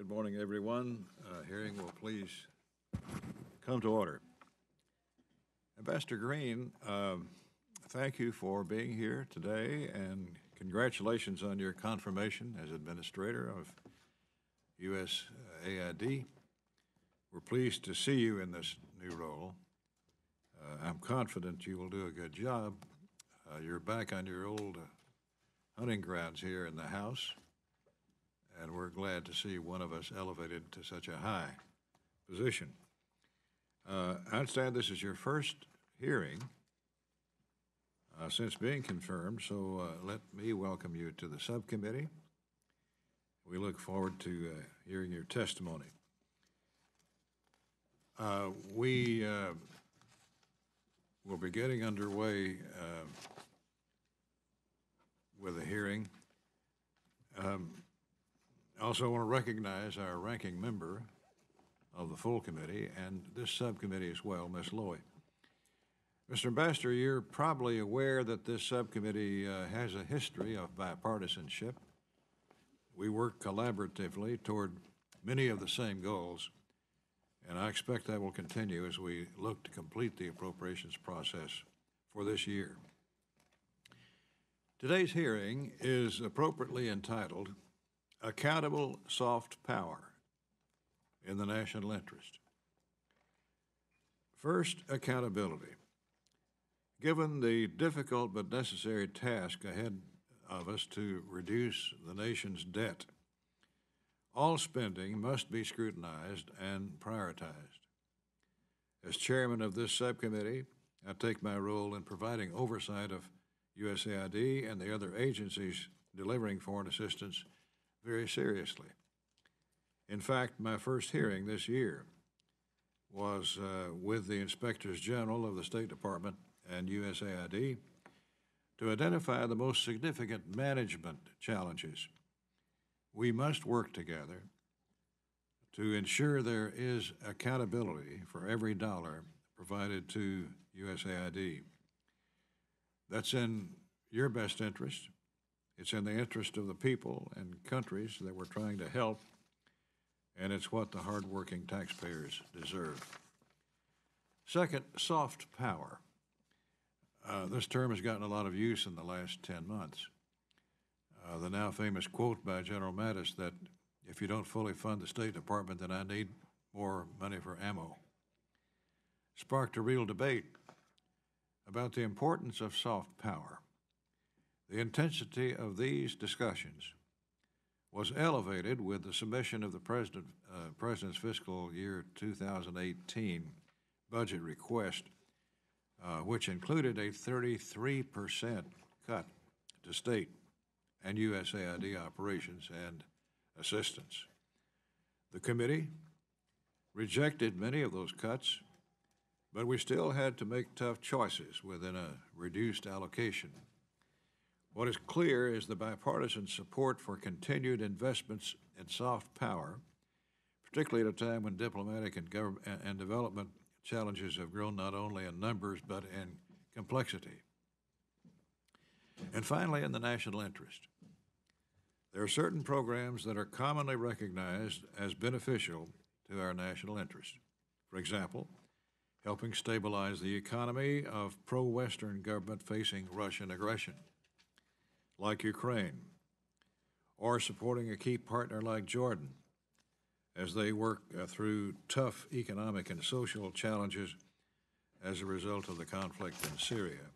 Good morning, everyone. Hearing will please come to order. Ambassador Green, thank you for being here today, and congratulations on your confirmation as Administrator of USAID. We're pleased to see you in this new role. I'm confident you will do a good job. You're back on your old hunting grounds here in the House, and we're glad to see one of us elevated to such a high position. I understand this is your first hearing since being confirmed, so let me welcome you to the subcommittee. We look forward to hearing your testimony. We will be getting underway with a hearing. I also want to recognize our ranking member of the full committee and this subcommittee as well, Ms. Loy. Mr. Ambassador, you're probably aware that this subcommittee has a history of bipartisanship. We work collaboratively toward many of the same goals, and I expect that will continue as we look to complete the appropriations process for this year. Today's hearing is appropriately entitled Accountable Soft Power in the National Interest. First, accountability. Given the difficult but necessary task ahead of us to reduce the nation's debt, all spending must be scrutinized and prioritized. As chairman of this subcommittee, I take my role in providing oversight of USAID and the other agencies delivering foreign assistance very seriously. In fact, my first hearing this year was with the Inspectors General of the State Department and USAID to identify the most significant management challenges. We must work together to ensure there is accountability for every dollar provided to USAID. That's in your best interest. It's in the interest of the people and countries that we're trying to help, and it's what the hardworking taxpayers deserve. Second, soft power. This term has gotten a lot of use in the last 10 months. The now famous quote by General Mattis that if you don't fully fund the State Department, then I need more money for ammo, sparked a real debate about the importance of soft power. The intensity of these discussions was elevated with the submission of the President's fiscal year 2018 budget request, which included a 33% cut to state and USAID operations and assistance. The committee rejected many of those cuts, but we still had to make tough choices within a reduced allocation. What is clear is the bipartisan support for continued investments in soft power, particularly at a time when diplomatic and government and development challenges have grown not only in numbers but in complexity. And finally, in the national interest. There are certain programs that are commonly recognized as beneficial to our national interest. For example, helping stabilize the economy of pro-Western government facing Russian aggression, like Ukraine, or supporting a key partner like Jordan as they work through tough economic and social challenges as a result of the conflict in Syria.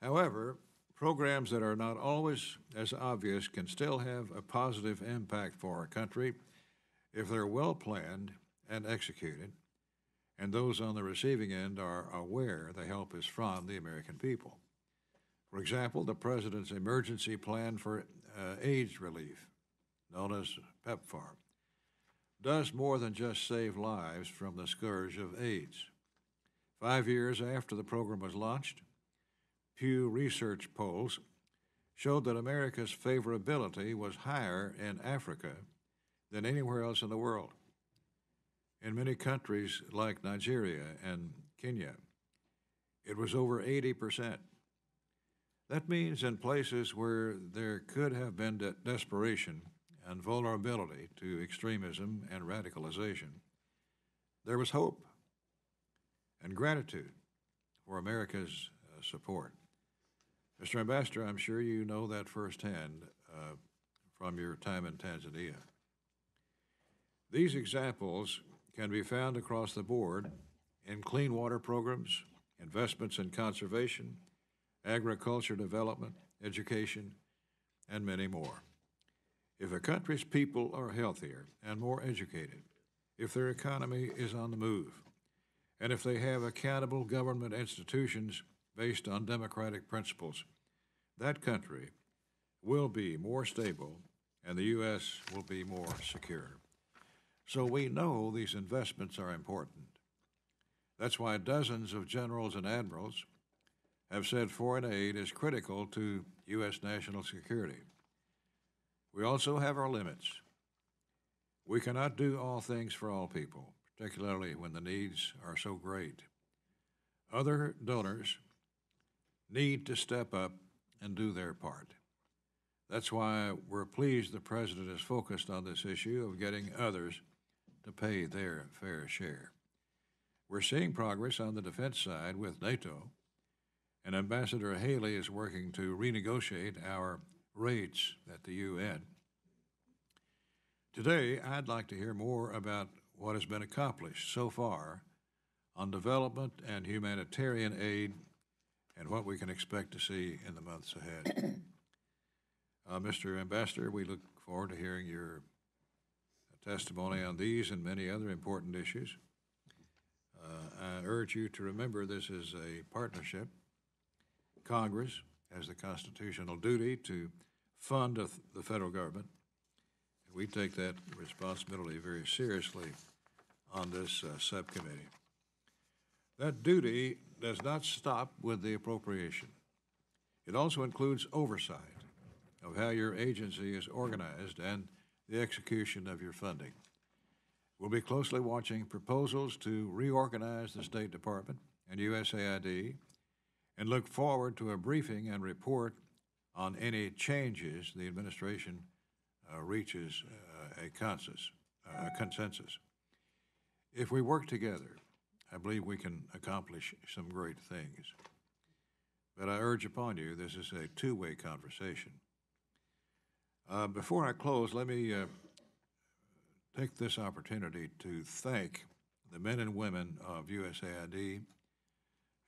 However, programs that are not always as obvious can still have a positive impact for our country if they're well planned and executed, and those on the receiving end are aware the help is from the American people. For example, the President's emergency plan for AIDS relief, known as PEPFAR, does more than just save lives from the scourge of AIDS. 5 years after the program was launched, Pew Research polls showed that America's favorability was higher in Africa than anywhere else in the world. In many countries like Nigeria and Kenya, it was over 80%. That means in places where there could have been desperation, and vulnerability to extremism and radicalization, there was hope and gratitude for America's support. Mr. Ambassador, I'm sure you know that firsthand from your time in Tanzania. These examples can be found across the board in clean water programs, investments in conservation, agriculture development, education, and many more. If a country's people are healthier and more educated, if their economy is on the move, and if they have accountable government institutions based on democratic principles, that country will be more stable and the U.S. will be more secure. So we know these investments are important. That's why dozens of generals and admirals have said foreign aid is critical to U.S. national security. We also have our limits. We cannot do all things for all people, particularly when the needs are so great. Other donors need to step up and do their part. That's why we're pleased the President is focused on this issue of getting others to pay their fair share. We're seeing progress on the defense side with NATO, and Ambassador Haley is working to renegotiate our rates at the UN. Today, I'd like to hear more about what has been accomplished so far on development and humanitarian aid and what we can expect to see in the months ahead. Mr. Ambassador, we look forward to hearing your testimony on these and many other important issues. I urge you to remember this is a partnership. Congress has the constitutional duty to fund the federal government. We take that responsibility very seriously on this subcommittee. That duty does not stop with the appropriation. It also includes oversight of how your agency is organized and the execution of your funding. We'll be closely watching proposals to reorganize the State Department and USAID and look forward to a briefing and report on any changes the administration reaches a consensus. If we work together, I believe we can accomplish some great things. But I urge upon you, this is a two-way conversation. Before I close, let me take this opportunity to thank the men and women of USAID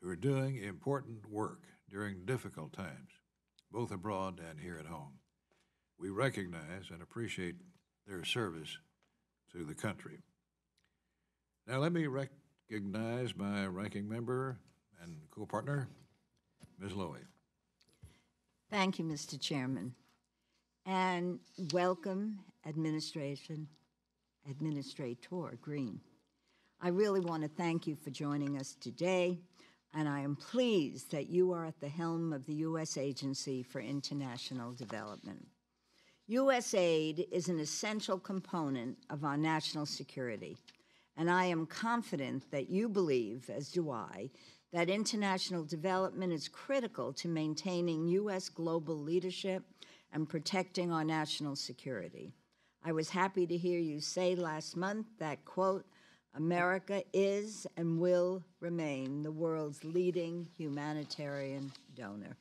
who are doing important work during difficult times, both abroad and here at home. We recognize and appreciate their service to the country. Now let me recognize my ranking member and co-partner, Ms. Lowy. Thank you, Mr. Chairman. And welcome, Administrator Green. I really want to thank you for joining us today, and I am pleased that you are at the helm of the U.S. Agency for International Development. U.S. aid is an essential component of our national security, and I am confident that you believe, as do I, that international development is critical to maintaining U.S. global leadership and protecting our national security. I was happy to hear you say last month that, quote, America is and will remain the world's leading humanitarian donor.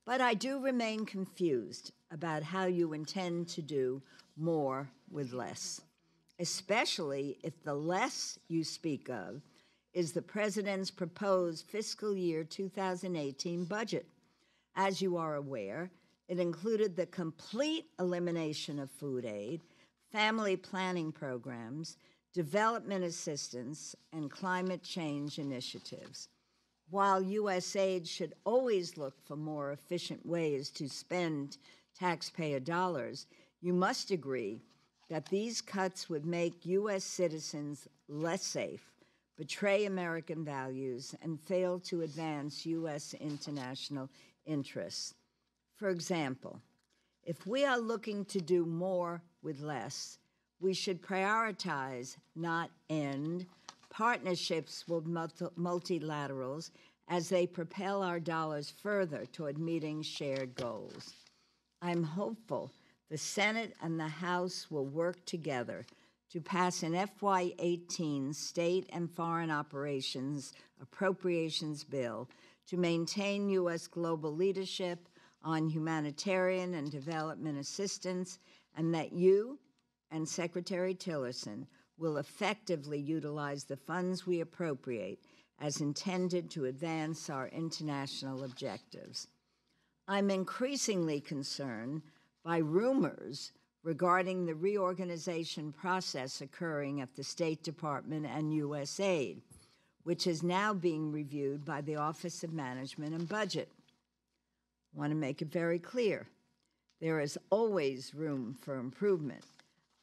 But I do remain confused about how you intend to do more with less, especially if the less you speak of is the President's proposed fiscal year 2018 budget. As you are aware, it included the complete elimination of food aid, family planning programs, development assistance, and climate change initiatives. While U.S. aid should always look for more efficient ways to spend taxpayer dollars, you must agree that these cuts would make U.S. citizens less safe, betray American values, and fail to advance U.S. international interests. For example, if we are looking to do more with less, we should prioritize, not end, partnerships with multilaterals as they propel our dollars further toward meeting shared goals. I'm hopeful the Senate and the House will work together to pass an FY18 state and foreign operations appropriations bill to maintain U.S. global leadership on humanitarian and development assistance, and that you and Secretary Tillerson will effectively utilize the funds we appropriate as intended to advance our international objectives. I'm increasingly concerned by rumors regarding the reorganization process occurring at the State Department and USAID, which is now being reviewed by the Office of Management and Budget. I want to make it very clear, there is always room for improvement,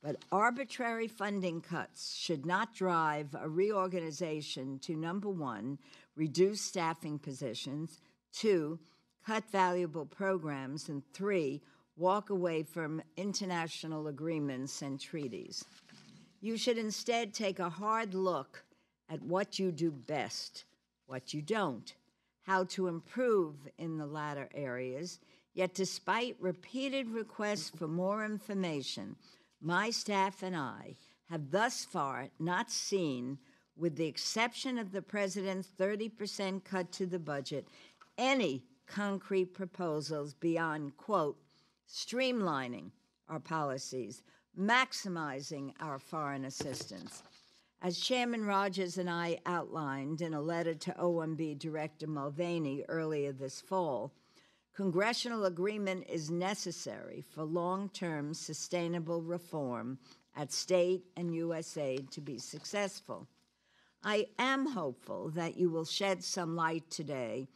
but arbitrary funding cuts should not drive a reorganization to, number one, reduce staffing positions, two, cut valuable programs, and three, walk away from international agreements and treaties. You should instead take a hard look at what you do best, what you don't, how to improve in the latter areas, yet despite repeated requests for more information, my staff and I have thus far not seen, with the exception of the President's 30% cut to the budget, any concrete proposals beyond, quote, streamlining our policies, maximizing our foreign assistance. As Chairman Rogers and I outlined in a letter to OMB Director Mulvaney earlier this fall, congressional agreement is necessary for long-term sustainable reform at state and USAID to be successful. I am hopeful that you will shed some light today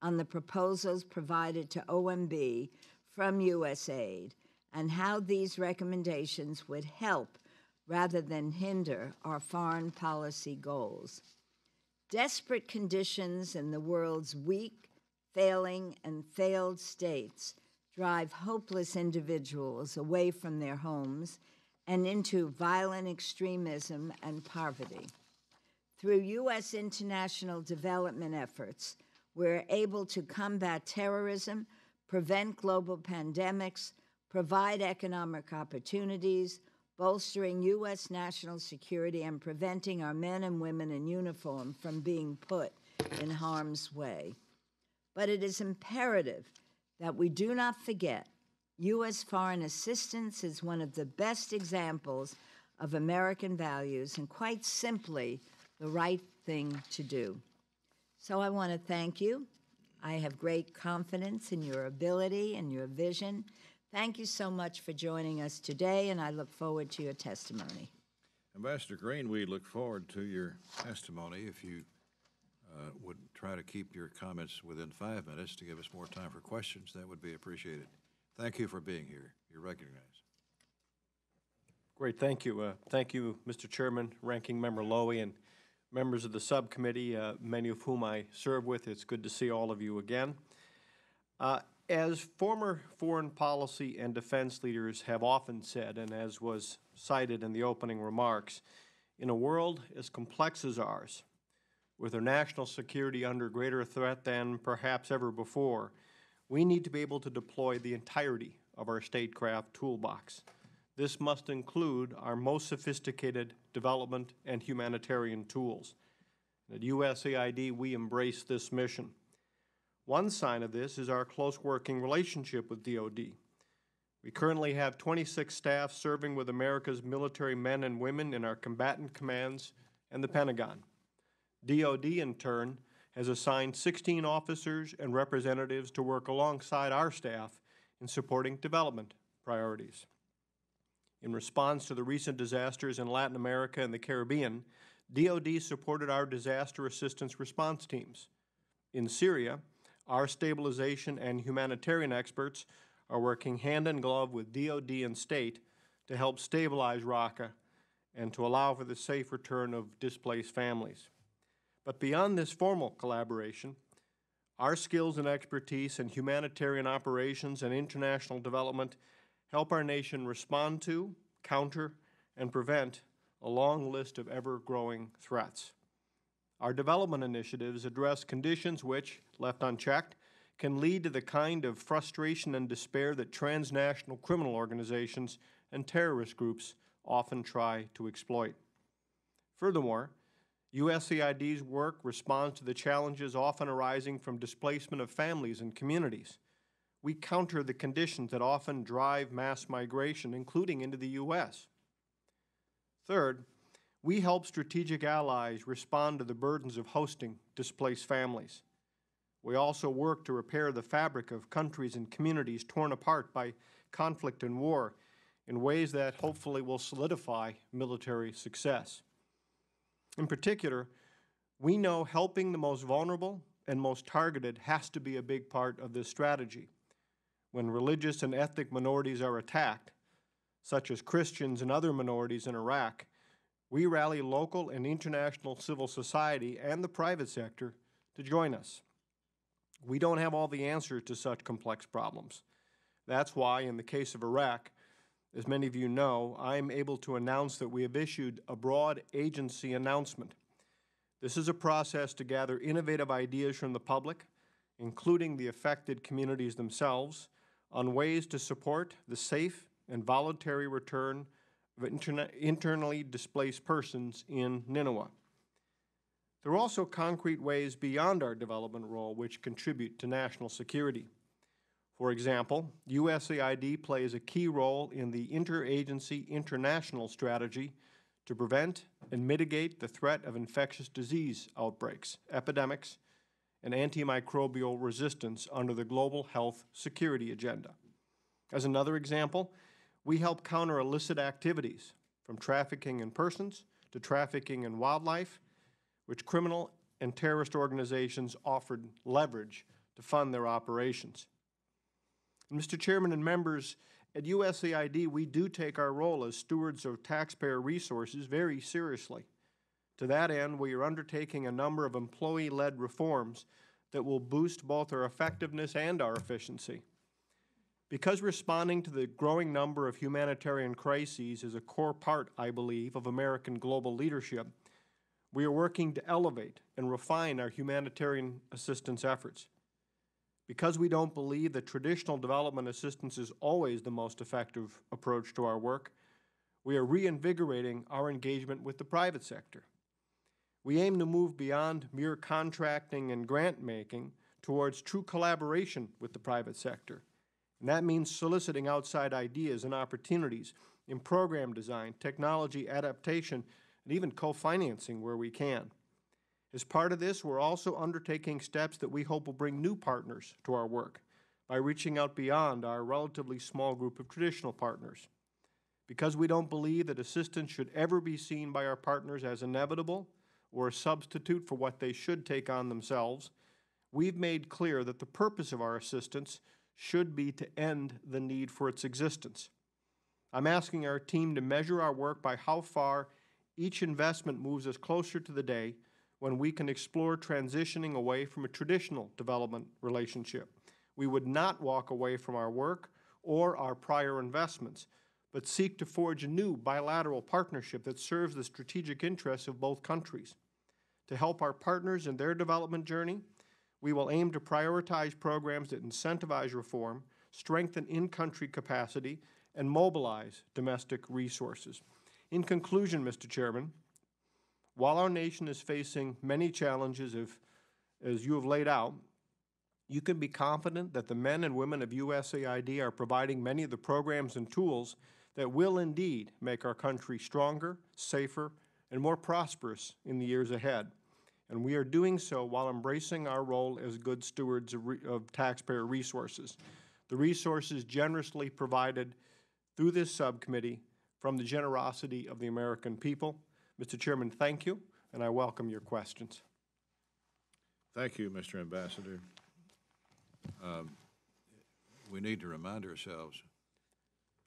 on the proposals provided to OMB from USAID and how these recommendations would help rather than hinder our foreign policy goals. Desperate conditions in the world's weak, failing, and failed states drive hopeless individuals away from their homes and into violent extremism and poverty. Through U.S. international development efforts, we're able to combat terrorism, prevent global pandemics, provide economic opportunities, bolstering U.S. national security, and preventing our men and women in uniform from being put in harm's way. But it is imperative that we do not forget U.S. foreign assistance is one of the best examples of American values and, quite simply, the right thing to do. So I want to thank you. I have great confidence in your ability and your vision. Thank you so much for joining us today, and I look forward to your testimony. Ambassador Green, we look forward to your testimony. If you would try to keep your comments within 5 minutes to give us more time for questions, that would be appreciated. Thank you for being here. You're recognized. Great, thank you. Thank you, Mr. Chairman, Ranking Member Lowy, and members of the subcommittee, many of whom I serve with. It's good to see all of you again. As former foreign policy and defense leaders have often said, and as was cited in the opening remarks, in a world as complex as ours, with our national security under greater threat than perhaps ever before, we need to be able to deploy the entirety of our statecraft toolbox. This must include our most sophisticated development and humanitarian tools. At USAID, we embrace this mission. One sign of this is our close working relationship with DoD. We currently have 26 staff serving with America's military men and women in our combatant commands and the Pentagon. DoD, in turn, has assigned 16 officers and representatives to work alongside our staff in supporting development priorities. In response to the recent disasters in Latin America and the Caribbean, DoD supported our disaster assistance response teams. In Syria, our stabilization and humanitarian experts are working hand in glove with DoD and state to help stabilize Raqqa and to allow for the safe return of displaced families. But beyond this formal collaboration, our skills and expertise in humanitarian operations and international development help our nation respond to, counter, and prevent a long list of ever-growing threats. Our development initiatives address conditions which, left unchecked, can lead to the kind of frustration and despair that transnational criminal organizations and terrorist groups often try to exploit. Furthermore, USAID's work responds to the challenges often arising from displacement of families and communities. We counter the conditions that often drive mass migration, including into the U.S. Third, we help strategic allies respond to the burdens of hosting displaced families. We also work to repair the fabric of countries and communities torn apart by conflict and war in ways that hopefully will solidify military success. In particular, we know helping the most vulnerable and most targeted has to be a big part of this strategy. When religious and ethnic minorities are attacked, such as Christians and other minorities in Iraq, we rally local and international civil society and the private sector to join us. We don't have all the answers to such complex problems. That's why, in the case of Iraq, as many of you know, I am able to announce that we have issued a broad agency announcement. This is a process to gather innovative ideas from the public, including the affected communities themselves, on ways to support the safe and voluntary return of internally displaced persons in Nineveh. There are also concrete ways beyond our development role which contribute to national security. For example, USAID plays a key role in the interagency international strategy to prevent and mitigate the threat of infectious disease outbreaks, epidemics, and antimicrobial resistance under the Global Health Security Agenda. As another example, we help counter illicit activities, from trafficking in persons to trafficking in wildlife, which criminal and terrorist organizations offered leverage to fund their operations. Mr. Chairman and members, at USAID, we do take our role as stewards of taxpayer resources very seriously. To that end, we are undertaking a number of employee-led reforms that will boost both our effectiveness and our efficiency. Because responding to the growing number of humanitarian crises is a core part, I believe, of American global leadership, we are working to elevate and refine our humanitarian assistance efforts. Because we don't believe that traditional development assistance is always the most effective approach to our work, we are reinvigorating our engagement with the private sector. We aim to move beyond mere contracting and grant-making towards true collaboration with the private sector. And that means soliciting outside ideas and opportunities in program design, technology adaptation, and even co-financing where we can. As part of this, we're also undertaking steps that we hope will bring new partners to our work by reaching out beyond our relatively small group of traditional partners. Because we don't believe that assistance should ever be seen by our partners as inevitable or a substitute for what they should take on themselves, we've made clear that the purpose of our assistance should be to end the need for its existence. I'm asking our team to measure our work by how far each investment moves us closer to the day when we can explore transitioning away from a traditional development relationship. We would not walk away from our work or our prior investments, but seek to forge a new bilateral partnership that serves the strategic interests of both countries. To help our partners in their development journey, we will aim to prioritize programs that incentivize reform, strengthen in-country capacity, and mobilize domestic resources. In conclusion, Mr. Chairman, while our nation is facing many challenges, as you have laid out, you can be confident that the men and women of USAID are providing many of the programs and tools that will indeed make our country stronger, safer, and more prosperous in the years ahead. And we are doing so while embracing our role as good stewards of taxpayer resources. The resources generously provided through this subcommittee from the generosity of the American people. Mr. Chairman, thank you, and I welcome your questions. Thank you, Mr. Ambassador. We need to remind ourselves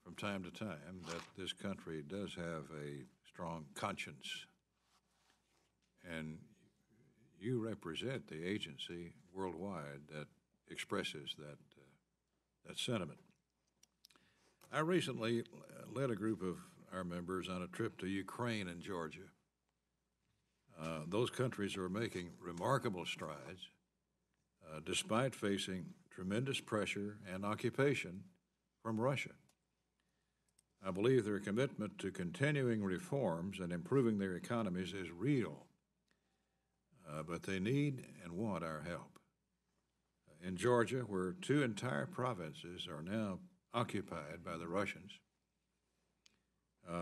from time to time that this country does have a strong conscience, and you represent the agency worldwide that expresses that sentiment. I recently led a group of our members on a trip to Ukraine and Georgia. Those countries are making remarkable strides despite facing tremendous pressure and occupation from Russia. I believe their commitment to continuing reforms and improving their economies is real, but they need and want our help. In Georgia, where 2 entire provinces are now occupied by the Russians,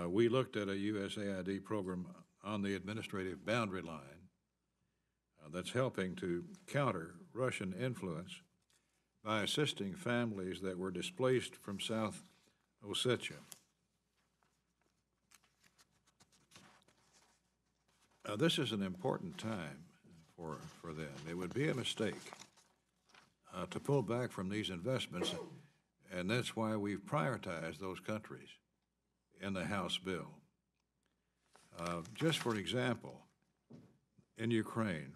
we looked at a USAID program on the administrative boundary line that's helping to counter Russian influence by assisting families that were displaced from South Ossetia. This is an important time for them. It would be a mistake to pull back from these investments, and that's why we've prioritized those countries in the House bill. Just for example, in Ukraine,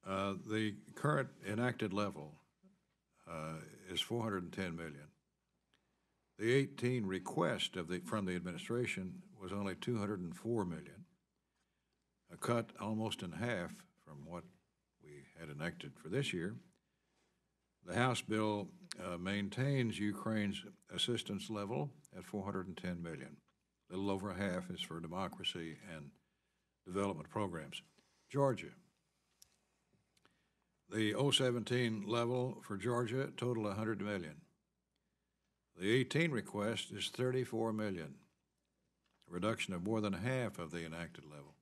the current enacted level is $410 million. The 18 request from the administration was only $204 million, a cut almost in half from what we had enacted for this year. The House bill maintains Ukraine's assistance level at $410 million. A little over half is for democracy and development programs. Georgia. The 017 level for Georgia total $100 million. The 18 request is $34 million, a reduction of more than half of the enacted level.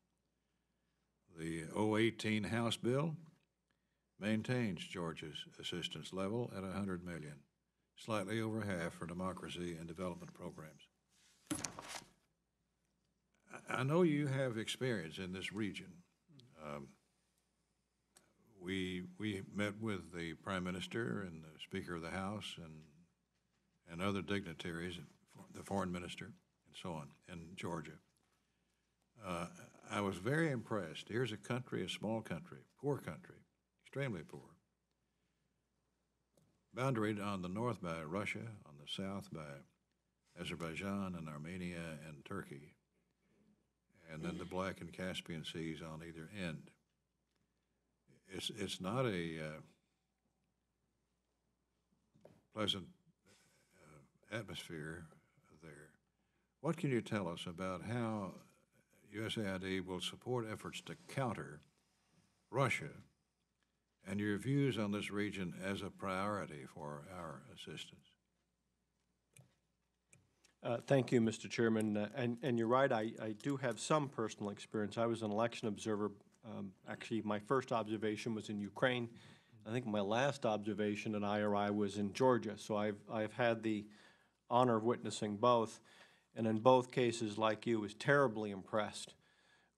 The 018 House bill maintains Georgia's assistance level at $100 million, slightly over half for democracy and development programs. I know you have experience in this region. We met with the Prime Minister and the Speaker of the House and other dignitaries, the Foreign Minister, and so on, in Georgia. I was very impressed. Here's a country, a small country, poor country, extremely poor, boundaried on the north by Russia, on the south by Azerbaijan and Armenia and Turkey, and then the Black and Caspian Seas on either end. It's not a pleasant atmosphere there. What can you tell us about how USAID will support efforts to counter Russia and your views on this region as a priority for our assistance? Thank you, Mr. Chairman. And you're right, I do have some personal experience. I was an election observer. Actually, my first observation was in Ukraine. I think my last observation at IRI was in Georgia. So I've had the honor of witnessing both. And in both cases, like you, was terribly impressed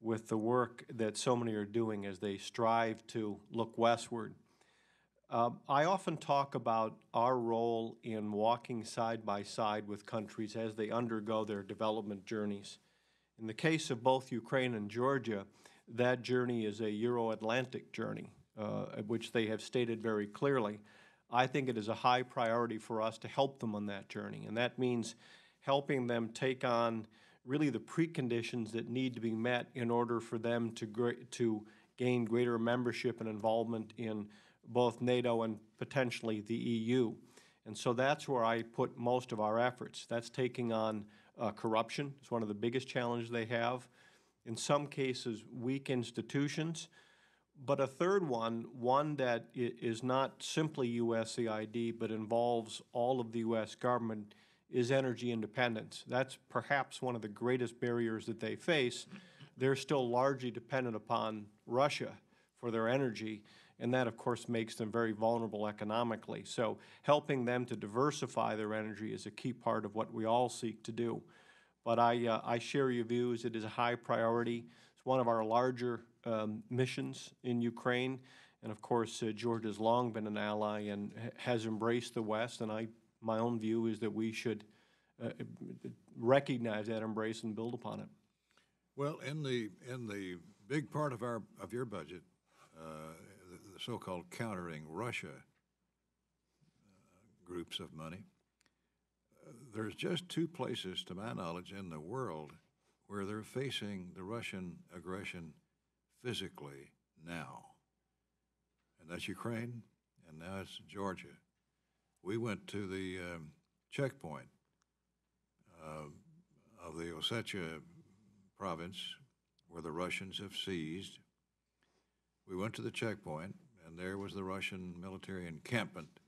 with the work that so many are doing as they strive to look westward. I often talk about our role in walking side by side with countries as they undergo their development journeys. In the case of both Ukraine and Georgia, that journey is a Euro-Atlantic journey, which they have stated very clearly. I think it is a high priority for us to help them on that journey, and that means helping them take on really the preconditions that need to be met in order for them to gain greater membership and involvement in both NATO and potentially the EU. And so that's where I put most of our efforts. That's taking on corruption. It's one of the biggest challenges they have. In some cases, weak institutions. But a third one that is not simply USAID, but involves all of the U.S. government, is energy independence. That's perhaps one of the greatest barriers that they face. They're still largely dependent upon Russia for their energy, and that, of course, makes them very vulnerable economically. So helping them to diversify their energy is a key part of what we all seek to do. But I share your views. It is a high priority. It's one of our larger missions in Ukraine. And, of course, Georgia's long been an ally and has embraced the West. And my own view is that we should recognize that embrace and build upon it. Well, in the big part of your budget, the so-called countering Russia groups of money, there's just 2 places, to my knowledge, in the world where they're facing the Russian aggression physically now. And that's Ukraine, and now it's Georgia. We went to the checkpoint of the Ossetia province where the Russians have seized. We went to the checkpoint, and there was the Russian military encampment,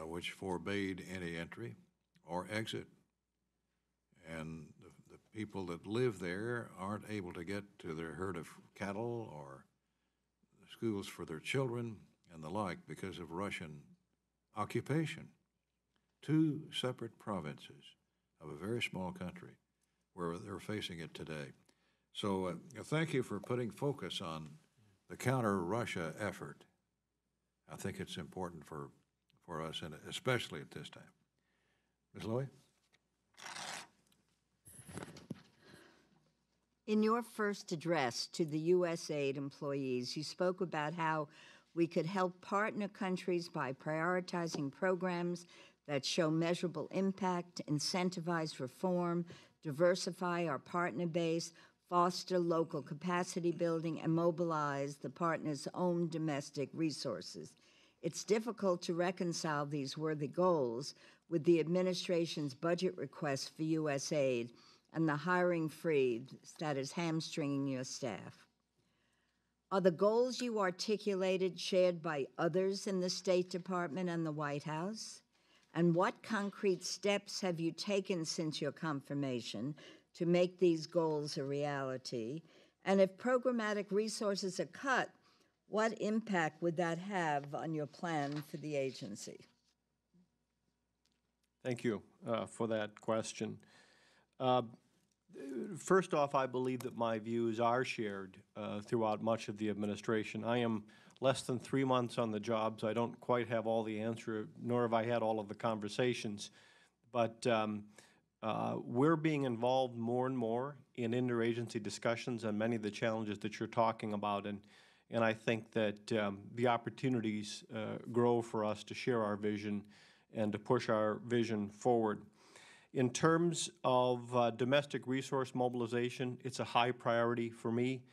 which forbade any entry or exit. And the people that live there aren't able to get to their herd of cattle or schools for their children and the like because of Russian occupation. Two separate provinces of a very small country where they're facing it today. So thank you for putting focus on the counter-Russia effort. I think it's important for us, and especially at this time. Ms. Lowy? In your first address to the USAID employees, you spoke about how we could help partner countries by prioritizing programs that show measurable impact, incentivize reform, diversify our partner base, foster local capacity building, and mobilize the partner's own domestic resources. It's difficult to reconcile these worthy goals with the administration's budget request for USAID and the hiring freeze that is hamstringing your staff. Are the goals you articulated shared by others in the State Department and the White House? And what concrete steps have you taken since your confirmation to make these goals a reality? And if programmatic resources are cut, what impact would that have on your plan for the agency? Thank you for that question. First off, I believe that my views are shared throughout much of the administration. I am less than 3 months on the job, so I don't quite have all the answer, nor have I had all of the conversations. But we're being involved more and more in interagency discussions on many of the challenges that you're talking about, and I think that the opportunities grow for us to share our vision and to push our vision forward. In terms of domestic resource mobilization, it's a high priority for me.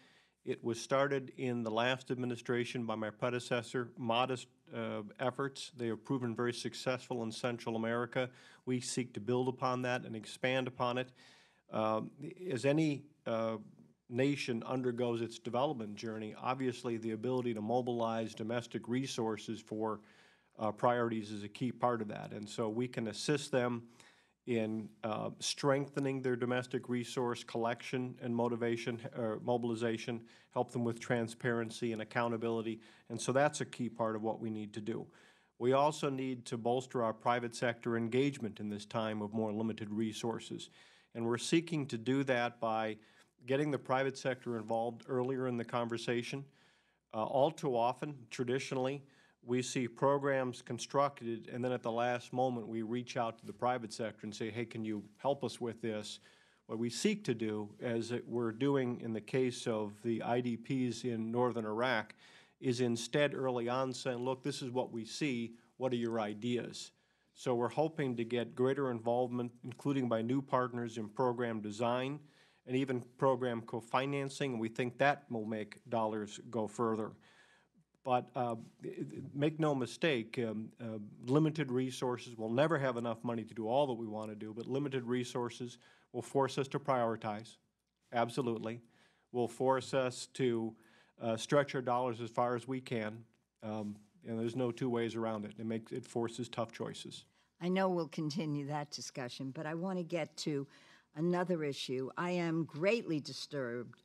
It was started in the last administration by my predecessor, modest efforts. They have proven very successful in Central America. We seek to build upon that and expand upon it. As any nation undergoes its development journey, obviously the ability to mobilize domestic resources for priorities is a key part of that. And so we can assist them in strengthening their domestic resource collection and mobilization, help them with transparency and accountability. And so that's a key part of what we need to do. We also need to bolster our private sector engagement in this time of more limited resources. And we're seeking to do that by getting the private sector involved earlier in the conversation. All too often, traditionally, we see programs constructed, and then at the last moment we reach out to the private sector and say, hey, can you help us with this? What we seek to do, as we're doing in the case of the IDPs in northern Iraq, is instead early on saying, look, this is what we see, what are your ideas? So we're hoping to get greater involvement, including by new partners in program design and even program co-financing, and we think that will make dollars go further. But make no mistake, limited resources, we'll never have enough money to do all that we want to do, but limited resources will force us to prioritize, absolutely. Will force us to stretch our dollars as far as we can, and there's no two ways around it. It forces tough choices. I know we'll continue that discussion, but I want to get to another issue. I am greatly disturbed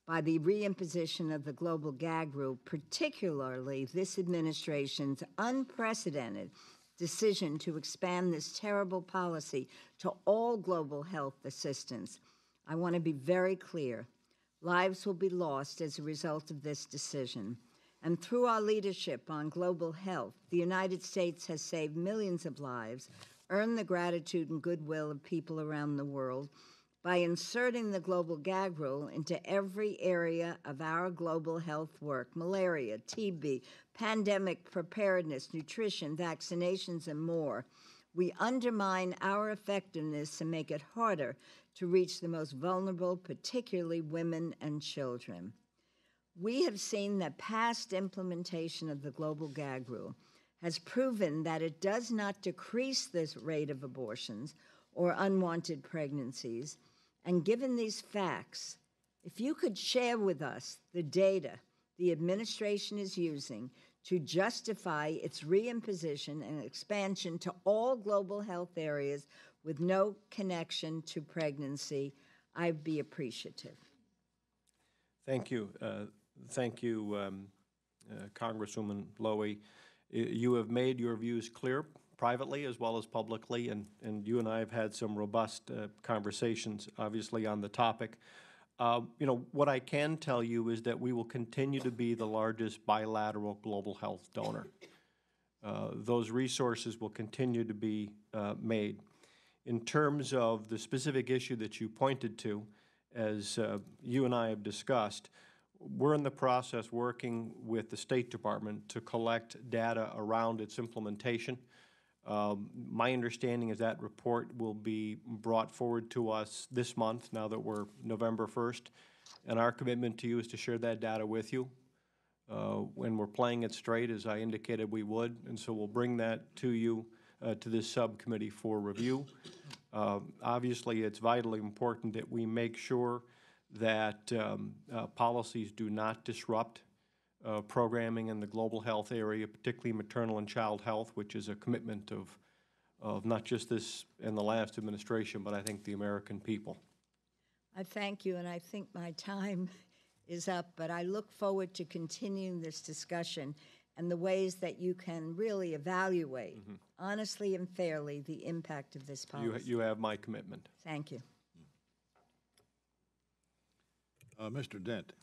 by the reimposition of the global gag rule, particularly this administration's unprecedented decision to expand this terrible policy to all global health assistance. I want to be very clear. Lives will be lost as a result of this decision. And through our leadership on global health, the United States has saved millions of lives, earned the gratitude and goodwill of people around the world, by inserting the global gag rule into every area of our global health work: malaria, TB, pandemic preparedness, nutrition, vaccinations, and more. We undermine our effectiveness and make it harder to reach the most vulnerable, particularly women and children. We have seen that past implementation of the global gag rule has proven that it does not decrease this rate of abortions or unwanted pregnancies. And given these facts, if you could share with us the data the administration is using to justify its reimposition and expansion to all global health areas with no connection to pregnancy, I'd be appreciative. Thank you. Thank you, Congresswoman Lowy. You have made your views clear privately as well as publicly, and you and I have had some robust conversations, obviously, on the topic. What I can tell you is that we will continue to be the largest bilateral global health donor. Those resources will continue to be made. In terms of the specific issue that you pointed to, as you and I have discussed, we're in the process working with the State Department to collect data around its implementation. My understanding is that report will be brought forward to us this month, now that we're November 1st, and our commitment to you is to share that data with you when we're playing it straight, as I indicated we would, and so we'll bring that to you, to this subcommittee for review. Obviously, it's vitally important that we make sure that policies do not disrupt programming in the global health area, particularly maternal and child health, which is a commitment of not just this and the last administration, but I think the American people. I thank you, and I think my time is up, but I look forward to continuing this discussion and the ways that you can really evaluate, honestly and fairly, the impact of this policy. You have my commitment. Thank you. Mr. Dent.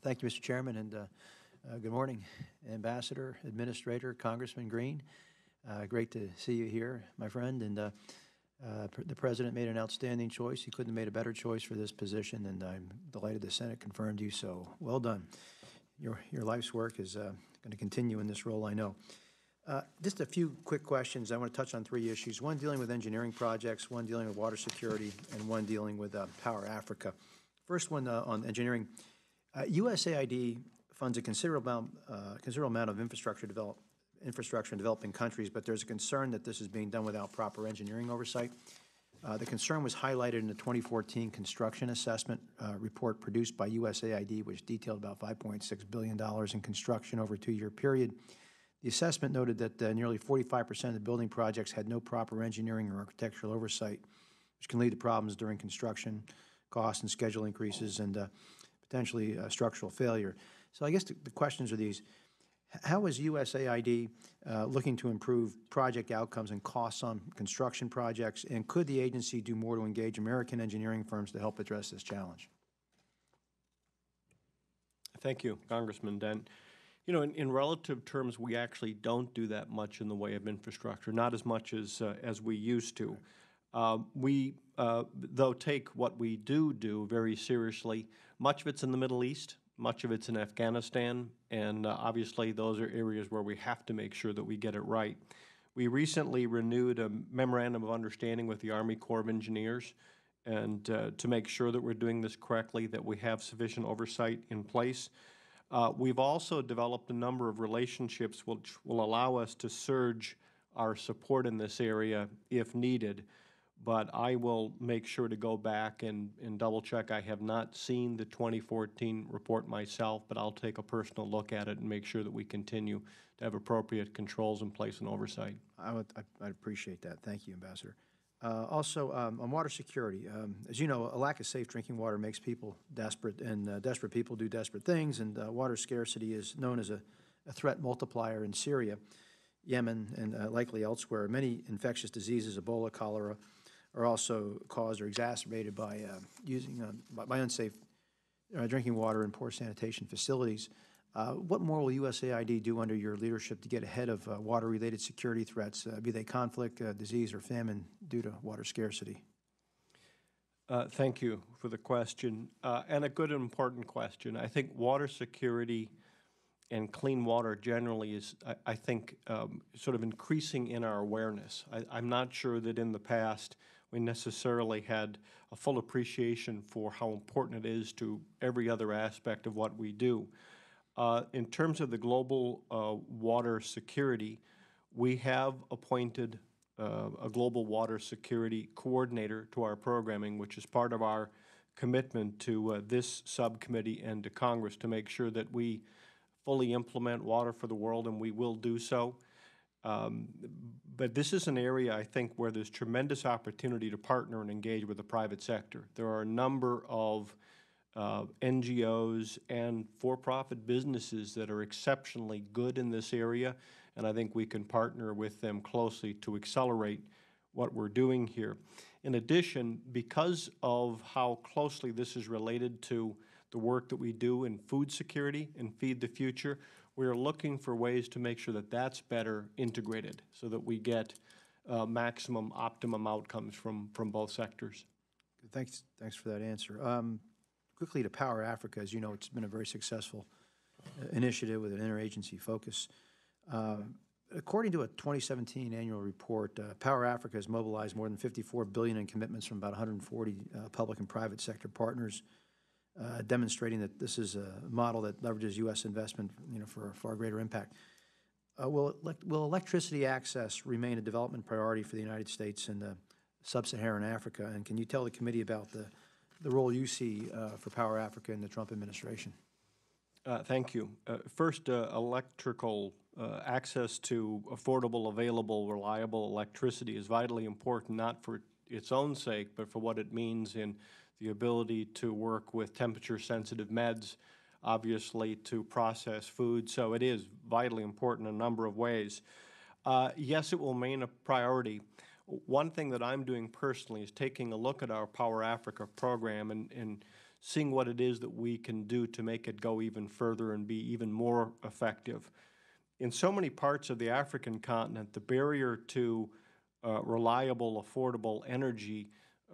Thank you, Mr. Chairman, and good morning, Ambassador, Administrator, Congressman Green. Great to see you here, my friend, and the President made an outstanding choice. He couldn't have made a better choice for this position, and I'm delighted the Senate confirmed you, so well done. Your life's work is going to continue in this role, I know. Just a few quick questions. I want to touch on three issues, one dealing with engineering projects, one dealing with water security, and one dealing with Power Africa. First one on engineering. USAID funds a considerable amount of infrastructure in developing countries, but there's a concern that this is being done without proper engineering oversight. The concern was highlighted in the 2014 construction assessment report produced by USAID, which detailed about $5.6 billion in construction over a 2-year period. The assessment noted that nearly 45% of the building projects had no proper engineering or architectural oversight, which can lead to problems during construction, cost and schedule increases, and potentially structural failure. So I guess the questions are these. How is USAID looking to improve project outcomes and costs on construction projects, and could the agency do more to engage American engineering firms to help address this challenge? Thank you, Congressman Dent. In relative terms, we actually don't do that much in the way of infrastructure, not as much as we used to. We, though, take what we do very seriously. Much of it's in the Middle East, much of it's in Afghanistan, and obviously those are areas where we have to make sure that we get it right. We recently renewed a memorandum of understanding with the Army Corps of Engineers, and to make sure that we're doing this correctly, that we have sufficient oversight in place. We've also developed a number of relationships which will allow us to surge our support in this area if needed. But I will make sure to go back and double check. I have not seen the 2014 report myself, but I'll take a personal look at it and make sure that we continue to have appropriate controls in place and oversight. I'd appreciate that. Thank you, Ambassador. Also, on water security, as you know, a lack of safe drinking water makes people desperate, and desperate people do desperate things, and water scarcity is known as a threat multiplier in Syria, Yemen, and likely elsewhere. Many infectious diseases, Ebola, cholera, are also caused or exacerbated by by unsafe drinking water and poor sanitation facilities. What more will USAID do under your leadership to get ahead of water-related security threats, be they conflict, disease, or famine due to water scarcity? Thank you for the question, and a good and important question. I think water security and clean water generally is, I think, sort of increasing in our awareness. I'm not sure that in the past we necessarily had a full appreciation for how important it is to every other aspect of what we do. In terms of the global water security, we have appointed a global water security coordinator to our programming, which is part of our commitment to this subcommittee and to Congress to make sure that we fully implement Water for the World, and we will do so. But this is an area, I think, where there's tremendous opportunity to partner and engage with the private sector. There are a number of NGOs and for-profit businesses that are exceptionally good in this area, and I think we can partner with them closely to accelerate what we're doing here. In addition, because of how closely this is related to the work that we do in food security and Feed the Future, we are looking for ways to make sure that that's better integrated so that we get maximum, optimum outcomes from both sectors. Thanks for that answer. Quickly to Power Africa, as you know, it's been a very successful initiative with an interagency focus. According to a 2017 annual report, Power Africa has mobilized more than $54 billion in commitments from about 140 public and private sector partners, demonstrating that this is a model that leverages U.S. investment, for a far greater impact. Will electricity access remain a development priority for the United States and sub-Saharan Africa? And can you tell the committee about the role you see for Power Africa in the Trump administration? Thank you. First, electrical access to affordable, available, reliable electricity is vitally important, not for its own sake, but for what it means in the ability to work with temperature-sensitive meds, obviously to process food. So it is vitally important in a number of ways. Yes, it will remain a priority. One thing that I'm doing personally is taking a look at our Power Africa program and seeing what it is that we can do to make it go even further and be even more effective. In so many parts of the African continent, the barrier to reliable, affordable energy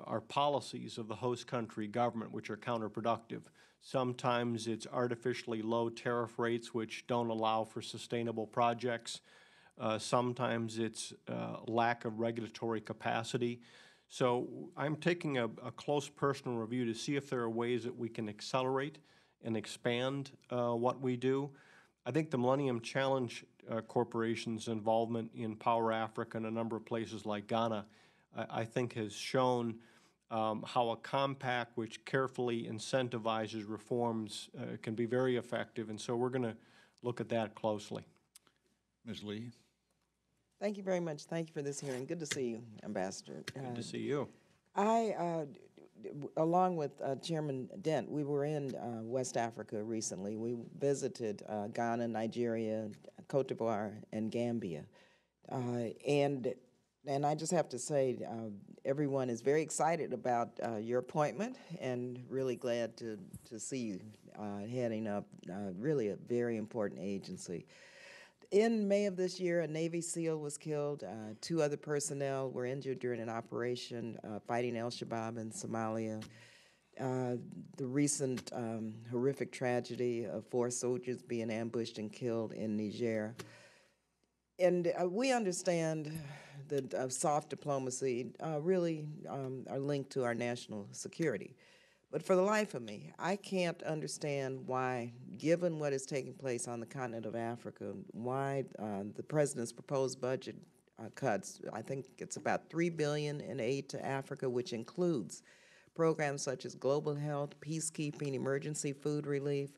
are policies of the host country government, which are counterproductive. Sometimes it's artificially low tariff rates, which don't allow for sustainable projects. Sometimes it's lack of regulatory capacity. So I'm taking a close personal review to see if there are ways that we can accelerate and expand what we do. I think the Millennium Challenge Corporation's involvement in Power Africa and a number of places like Ghana, I think has shown how a compact which carefully incentivizes reforms can be very effective, and so we're going to look at that closely. Ms. Lee. Thank you very much. Thank you for this hearing. Good to see you, Ambassador. Good to see you. Along with Chairman Dent, we were in West Africa recently. We visited Ghana, Nigeria, Cote d'Ivoire, and Gambia. And I just have to say, everyone is very excited about your appointment and really glad to see you heading up really a very important agency. In May of this year, a Navy SEAL was killed. 2 other personnel were injured during an operation fighting al-Shabaab in Somalia. The recent horrific tragedy of 4 soldiers being ambushed and killed in Niger. And we understand that soft diplomacy really are linked to our national security. But for the life of me, I can't understand why, given what is taking place on the continent of Africa, why the president's proposed budget cuts, I think it's about $3 billion in aid to Africa, which includes programs such as global health, peacekeeping, emergency food relief.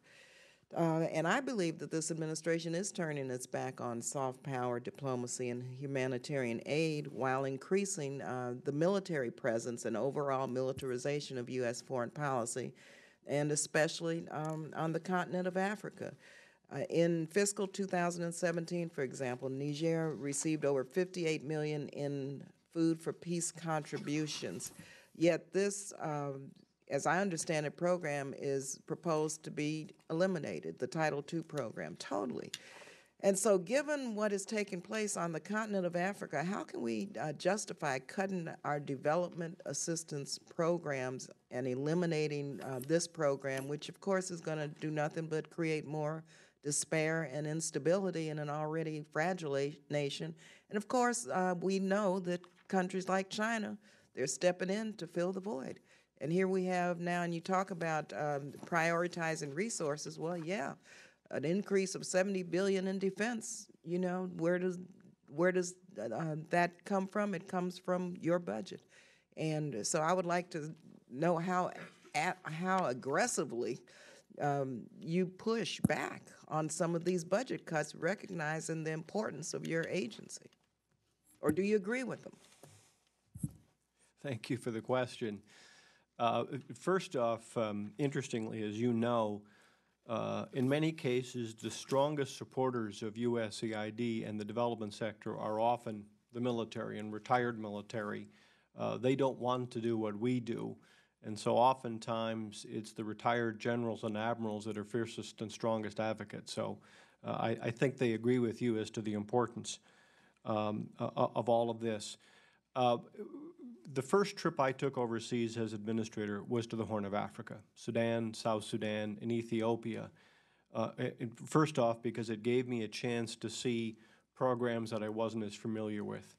And I believe that this administration is turning its back on soft power diplomacy and humanitarian aid while increasing the military presence and overall militarization of U.S. foreign policy, and especially on the continent of Africa. In fiscal 2017, for example, Niger received over $58 million in food for peace contributions. Yet this as I understand it, program is proposed to be eliminated, the Title II program, totally. And so given what is taking place on the continent of Africa, how can we justify cutting our development assistance programs and eliminating this program, which of course is going to do nothing but create more despair and instability in an already fragile nation? And of course, we know that countries like China they're stepping in to fill the void. And here we have now, and you talk about prioritizing resources. Well, yeah, an increase of $70 billion in defense. You know, where does that come from? It comes from your budget. And so I would like to know how aggressively you push back on some of these budget cuts, recognizing the importance of your agency. Or do you agree with them? Thank you for the question. First off, interestingly, as you know, in many cases, the strongest supporters of USAID and the development sector are often the military and retired military. They don't want to do what we do, and so oftentimes it's the retired generals and admirals that are fiercest and strongest advocates. So I think they agree with you as to the importance of all of this. The first trip I took overseas as administrator was to the Horn of Africa, Sudan, South Sudan, and Ethiopia. First off, because it gave me a chance to see programs that I wasn't as familiar with.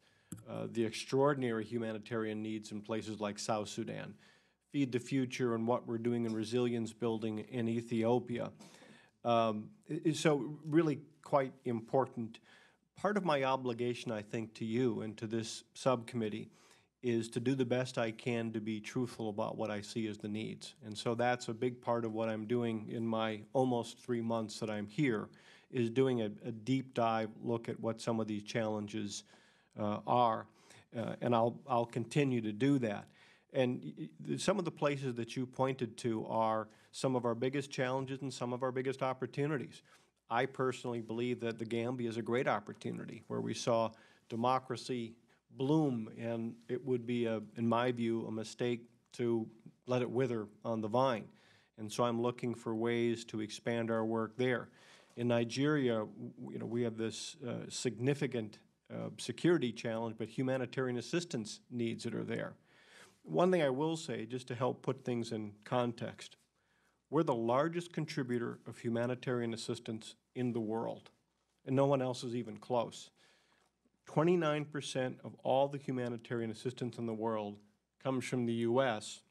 The extraordinary humanitarian needs in places like South Sudan, Feed the Future and what we're doing in resilience building in Ethiopia. So really quite important. Part of my obligation, I think, to you and to this subcommittee is to do the best I can to be truthful about what I see as the needs. And so that's a big part of what I'm doing in my almost 3 months that I'm here, is doing a deep dive look at what some of these challenges are. And I'll continue to do that. And some of the places that you pointed to are some of our biggest challenges and some of our biggest opportunities. I personally believe that the Gambia is a great opportunity where we saw democracy bloom, and it would be, in my view, a mistake to let it wither on the vine. And so I'm looking for ways to expand our work there. In Nigeria, we have this significant security challenge, but humanitarian assistance needs that are there. One thing I will say, just to help put things in context, we're the largest contributor of humanitarian assistance in the world, and no one else is even close. 29% of all the humanitarian assistance in the world comes from the U.S.,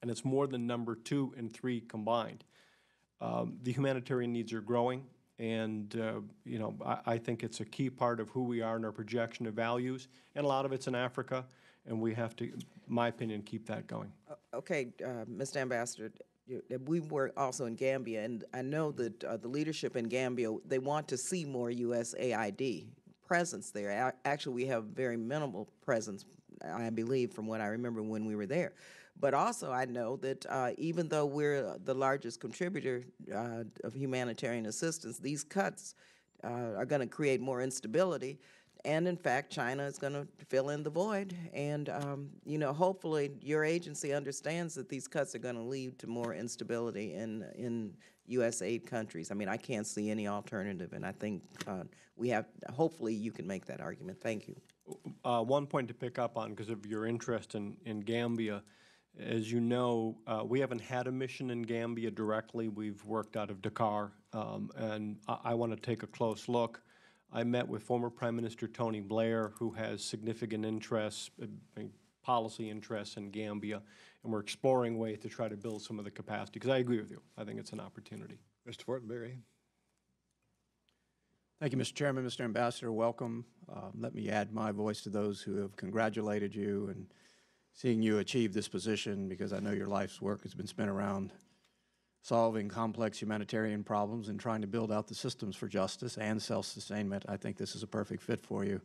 and it's more than number 2 and 3 combined. The humanitarian needs are growing, and I think it's a key part of who we are in our projection of values, and a lot of it's in Africa, and we have to, in my opinion, keep that going. Okay, Mr. Ambassador, we were also in Gambia, and I know that the leadership in Gambia, they want to see more USAID presence there. Actually, we have very minimal presence, I believe, from what I remember when we were there. But also, I know that even though we're the largest contributor of humanitarian assistance, these cuts are going to create more instability. And in fact, China is going to fill in the void. And, hopefully your agency understands that these cuts are going to lead to more instability in U.S. aid countries. I mean, I can't see any alternative, and I think hopefully you can make that argument. Thank you. One point to pick up on, because of your interest in Gambia, as you know, we haven't had a mission in Gambia directly. We've worked out of Dakar, and I want to take a close look. I met with former Prime Minister Tony Blair, who has significant interests, policy interests in Gambia, and we're exploring ways to try to build some of the capacity, because I agree with you. I think it's an opportunity. Mr. Fortenberry. Thank you, Mr. Chairman. Mr. Ambassador, welcome. Let me add my voice to those who have congratulated you and seeing you achieve this position, because I know your life's work has been spent around solving complex humanitarian problems and trying to build out the systems for justice and self-sustainment. I think this is a perfect fit for you.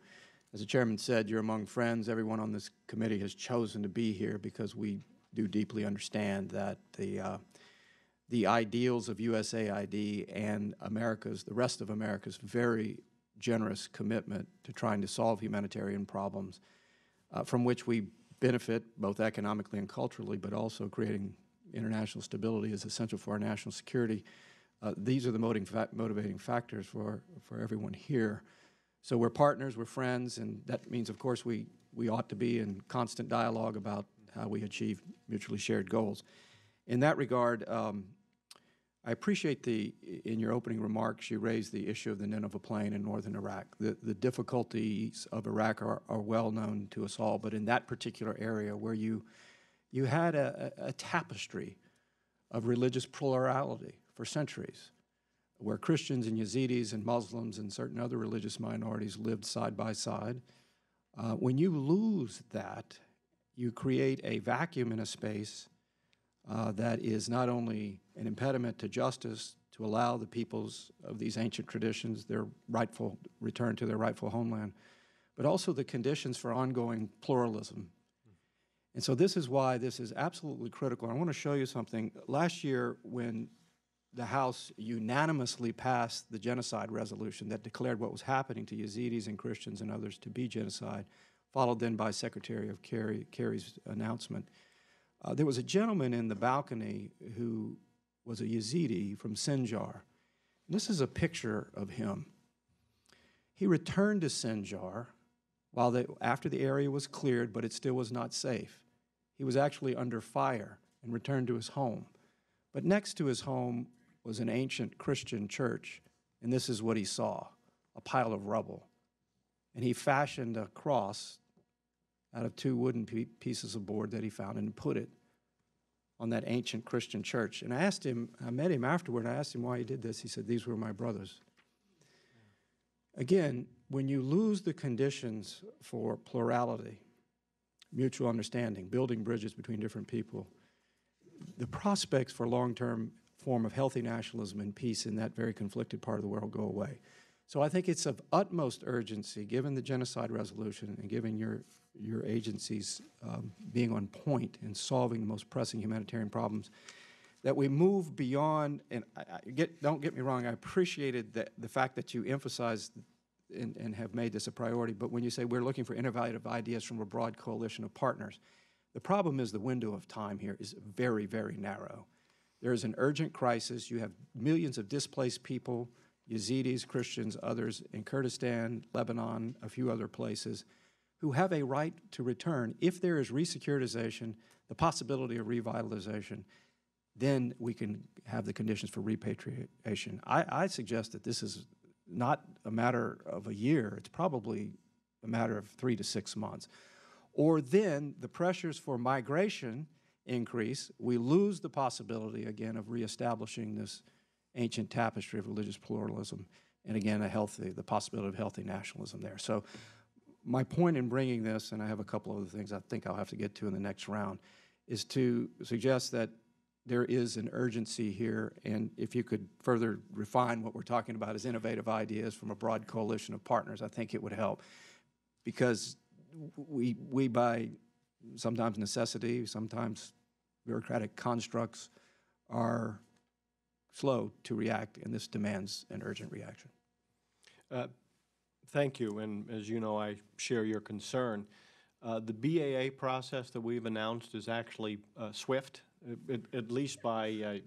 As the chairman said, you're among friends. Everyone on this committee has chosen to be here because we do deeply understand that the ideals of USAID and the rest of America's very generous commitment to trying to solve humanitarian problems, from which we benefit both economically and culturally, but also creating international stability is essential for our national security. These are the motivating factors for everyone here. So we're partners, we're friends, and that means, of course, we ought to be in constant dialogue about how we achieve mutually shared goals. In that regard, I appreciate in your opening remarks, you raised the issue of the Nineveh Plain in northern Iraq. The difficulties of Iraq are well known to us all, but in that particular area where you had a tapestry of religious plurality for centuries, where Christians and Yazidis and Muslims and certain other religious minorities lived side by side. When you lose that, you create a vacuum in a space that is not only an impediment to justice, to allow the peoples of these ancient traditions their rightful return to their rightful homeland, but also the conditions for ongoing pluralism. And so this is why this is absolutely critical. I want to show you something. Last year, when the House unanimously passed the genocide resolution that declared what was happening to Yazidis and Christians and others to be genocide, followed then by Secretary of Kerry's announcement, there was a gentleman in the balcony who was a Yazidi from Sinjar. And this is a picture of him. He returned to Sinjar after the area was cleared, but it still was not safe. He was actually under fire and returned to his home. But next to his home was an ancient Christian church, and this is what he saw, a pile of rubble. And he fashioned a cross out of 2 wooden pieces of board that he found and put it on that ancient Christian church. And I met him afterward, I asked him why he did this. He said, these were my brothers. Again, when you lose the conditions for plurality, mutual understanding, building bridges between different people, the prospects for long-term form of healthy nationalism and peace in that very conflicted part of the world go away. So I think it's of utmost urgency, given the genocide resolution and given your agencies being on point in solving the most pressing humanitarian problems, that we move beyond, and don't get me wrong, I appreciated the fact that you emphasized and have made this a priority, but when you say we're looking for innovative ideas from a broad coalition of partners, the problem is the window of time here is very, very narrow. There is an urgent crisis. You have millions of displaced people, Yazidis, Christians, others in Kurdistan, Lebanon, a few other places, who have a right to return. If there is resecuritization, the possibility of revitalization, then we can have the conditions for repatriation. I suggest that this is not a matter of a year. It's probably a matter of 3 to 6 months. Or then the pressures for migration increase. We lose the possibility, again, of reestablishing this ancient tapestry of religious pluralism, and again, the possibility of healthy nationalism there. So my point in bringing this, and I have a couple other things I think I'll have to get to in the next round, is to suggest that there is an urgency here, and if you could further refine what we're talking about as innovative ideas from a broad coalition of partners, I think it would help. Because we by sometimes necessity, sometimes bureaucratic constructs, are slow to react, and this demands an urgent reaction. Thank you, and as you know, I share your concern. The BAA process that we've announced is actually swift, at least by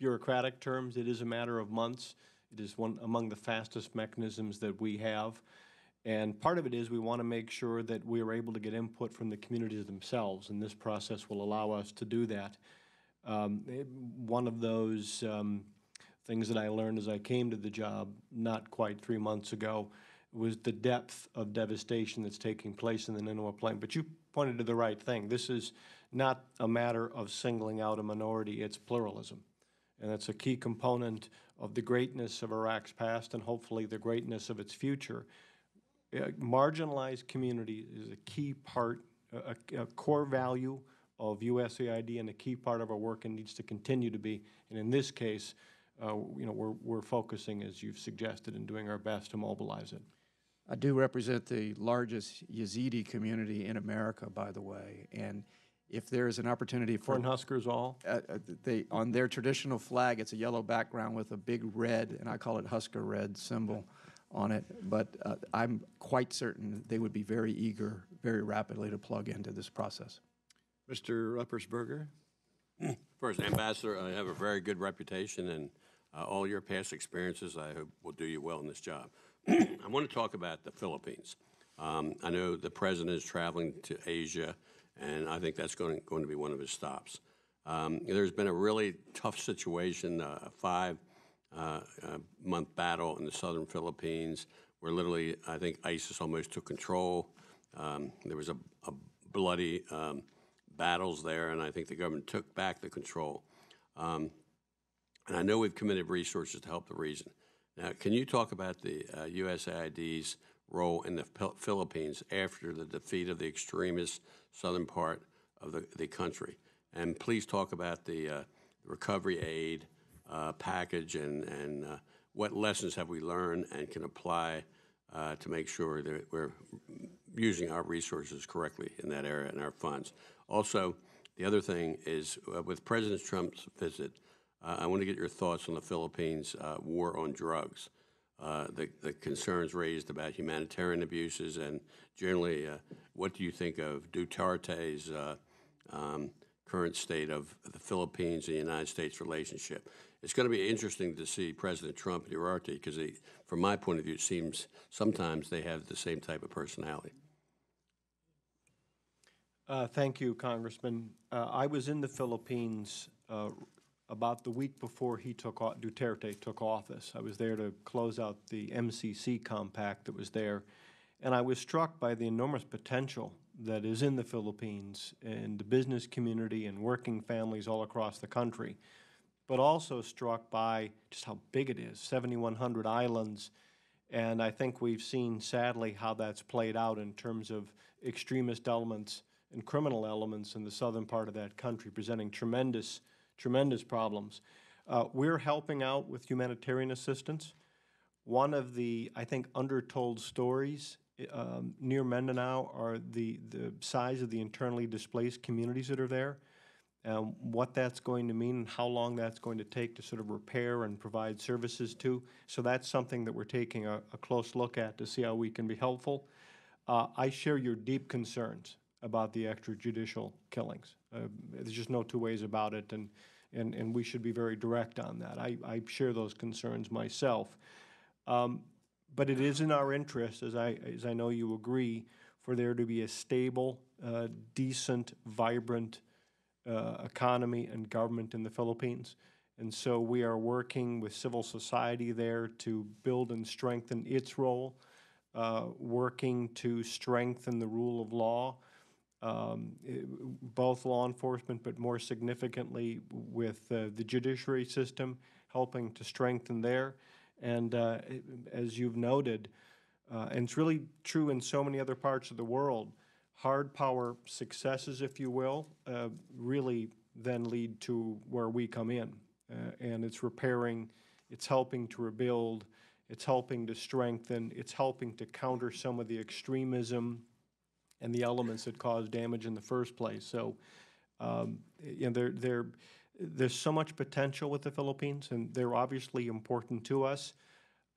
bureaucratic terms. It is a matter of months. It is one among the fastest mechanisms that we have. And part of it is we want to make sure that we are able to get input from the communities themselves, and this process will allow us to do that. One of those things that I learned as I came to the job not quite 3 months ago was the depth of devastation that's taking place in the Nineveh Plain. But you pointed to the right thing. This is not a matter of singling out a minority, it's pluralism. And that's a key component of the greatness of Iraq's past and hopefully the greatness of its future. Marginalized community is a key part, a core value of USAID and a key part of our work and needs to continue to be. And in this case, we're focusing, as you've suggested, and doing our best to mobilize it. I do represent the largest Yazidi community in America, by the way, and if there is an opportunity for Cornhuskers all? On their traditional flag, it's a yellow background with a big red, and I call it Husker red symbol on it, but I'm quite certain they would be very eager, very rapidly to plug into this process. Mr. Ruppersberger? First, Ambassador, I have a very good reputation, and all your past experiences, I hope, will do you well in this job. I want to talk about the Philippines. I know the President is traveling to Asia, and I think that's going to be one of his stops. There's been a really tough situation, a 5-month battle in the southern Philippines where literally I think ISIS almost took control. There was a bloody battles there, and I think the government took back the control. And I know we've committed resources to help the region. Now, can you talk about the USAID's role in the Philippines after the defeat of the extremist southern part of the country? And please talk about the recovery aid package and what lessons have we learned and can apply to make sure that we're using our resources correctly in that area and our funds. Also, the other thing is with President Trump's visit, I want to get your thoughts on the Philippines' war on drugs, the concerns raised about humanitarian abuses, and generally, what do you think of Duterte's current state of the Philippines and the United States relationship? It's going to be interesting to see President Trump and Duterte because, from my point of view, it seems sometimes they have the same type of personality. Thank you, Congressman. I was in the Philippines about the week before Duterte took office. I was there to close out the MCC compact that was there, and I was struck by the enormous potential that is in the Philippines and the business community and working families all across the country, but also struck by just how big it is, 7,100 islands, and I think we've seen, sadly, how that's played out in terms of extremist elements and criminal elements in the southern part of that country, presenting tremendous problems. We're helping out with humanitarian assistance. One of the, I think, undertold stories near Mindanao are the size of the internally displaced communities that are there, what that's going to mean and how long that's going to take to sort of repair and provide services to. So that's something that we're taking a close look at to see how we can be helpful. I share your deep concerns about the extrajudicial killings. There's just no two ways about it, and we should be very direct on that. I share those concerns myself. But it is in our interest, as I know you agree, for there to be a stable, decent, vibrant economy and government in the Philippines. And so we are working with civil society there to build and strengthen its role, working to strengthen the rule of law, both law enforcement, but more significantly with the judiciary system, helping to strengthen there. And as you've noted, and it's really true in so many other parts of the world, hard power successes, if you will, really then lead to where we come in. And it's repairing, it's helping to rebuild, it's helping to strengthen, it's helping to counter some of the extremism and the elements that cause damage in the first place. So you know, there's so much potential with the Philippines, and they're obviously important to us.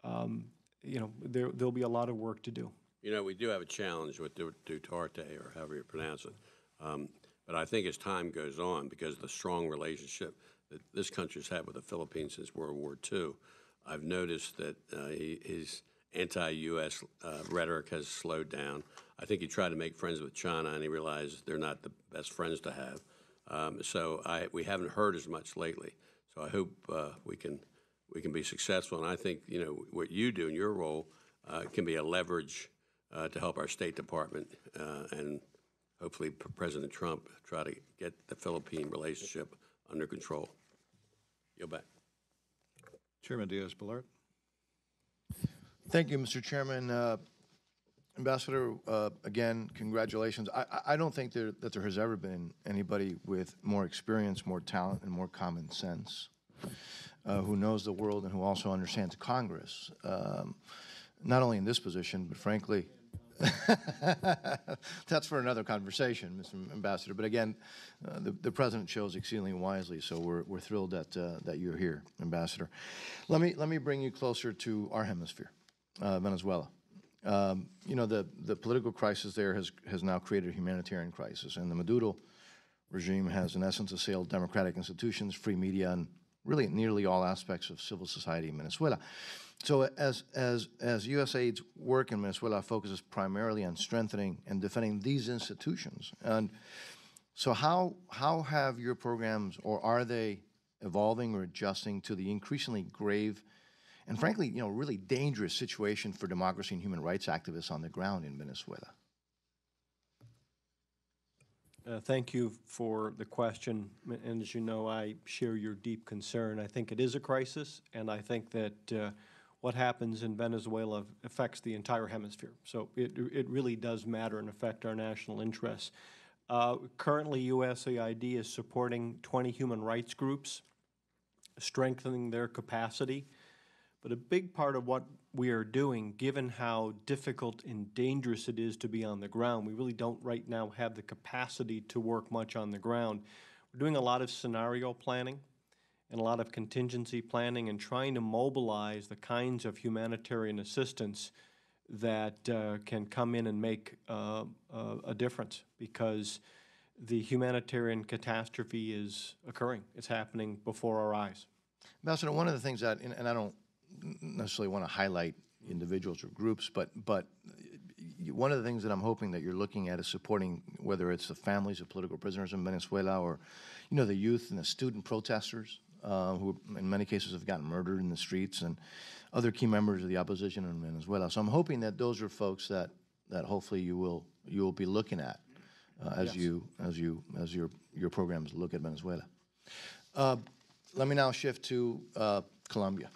You know, there'll be a lot of work to do. You know, we do have a challenge with Duterte, or however you pronounce it. But I think as time goes on, because of the strong relationship that this country's had with the Philippines since World War II, I've noticed that his anti-U.S. rhetoric has slowed down. I think he tried to make friends with China, and he realized they're not the best friends to have. So we haven't heard as much lately. So I hope we can be successful. And I think, you know, what you do in your role can be a leverage to help our State Department and hopefully President Trump try to get the Philippine relationship under control. Yield back. Chairman Diaz-Balart. Thank you, Mr. Chairman. Ambassador, again, congratulations. I don't think that there has ever been anybody with more experience, more talent, and more common sense who knows the world and who also understands Congress, not only in this position, but frankly, that's for another conversation, Mr. Ambassador. But again, the President chose exceedingly wisely, so we're thrilled that you're here, Ambassador. Let me bring you closer to our hemisphere, Venezuela. You know, the political crisis there has now created a humanitarian crisis, and the Maduro regime has, in essence, assailed democratic institutions, free media, and really nearly all aspects of civil society in Venezuela. So as USAID's work in Venezuela focuses primarily on strengthening and defending these institutions, and So how have your programs, or are they evolving or adjusting to the increasingly grave and frankly, really dangerous situation for democracy and human rights activists on the ground in Venezuela? Thank you for the question. And as you know, I share your deep concern. I think it is a crisis, and I think that what happens in Venezuela affects the entire hemisphere. So it really does matter and affect our national interests. Currently, USAID is supporting 20 human rights groups, strengthening their capacity. But a big part of what we are doing, given how difficult and dangerous it is to be on the ground, we really don't right now have the capacity to work much on the ground. We're doing a lot of scenario planning and a lot of contingency planning and trying to mobilize the kinds of humanitarian assistance that can come in and make a difference, because the humanitarian catastrophe is occurring. It's happening before our eyes. Ambassador, one of the things that, and I don't necessarily want to highlight individuals or groups, but one of the things that I'm hoping that you're looking at is supporting, whether it's the families of political prisoners in Venezuela or, the youth and the student protesters who in many cases have gotten murdered in the streets, and other key members of the opposition in Venezuela. So I'm hoping that those are folks that hopefully you will be looking at as yes. your programs look at Venezuela. Let me now shift to Colombia.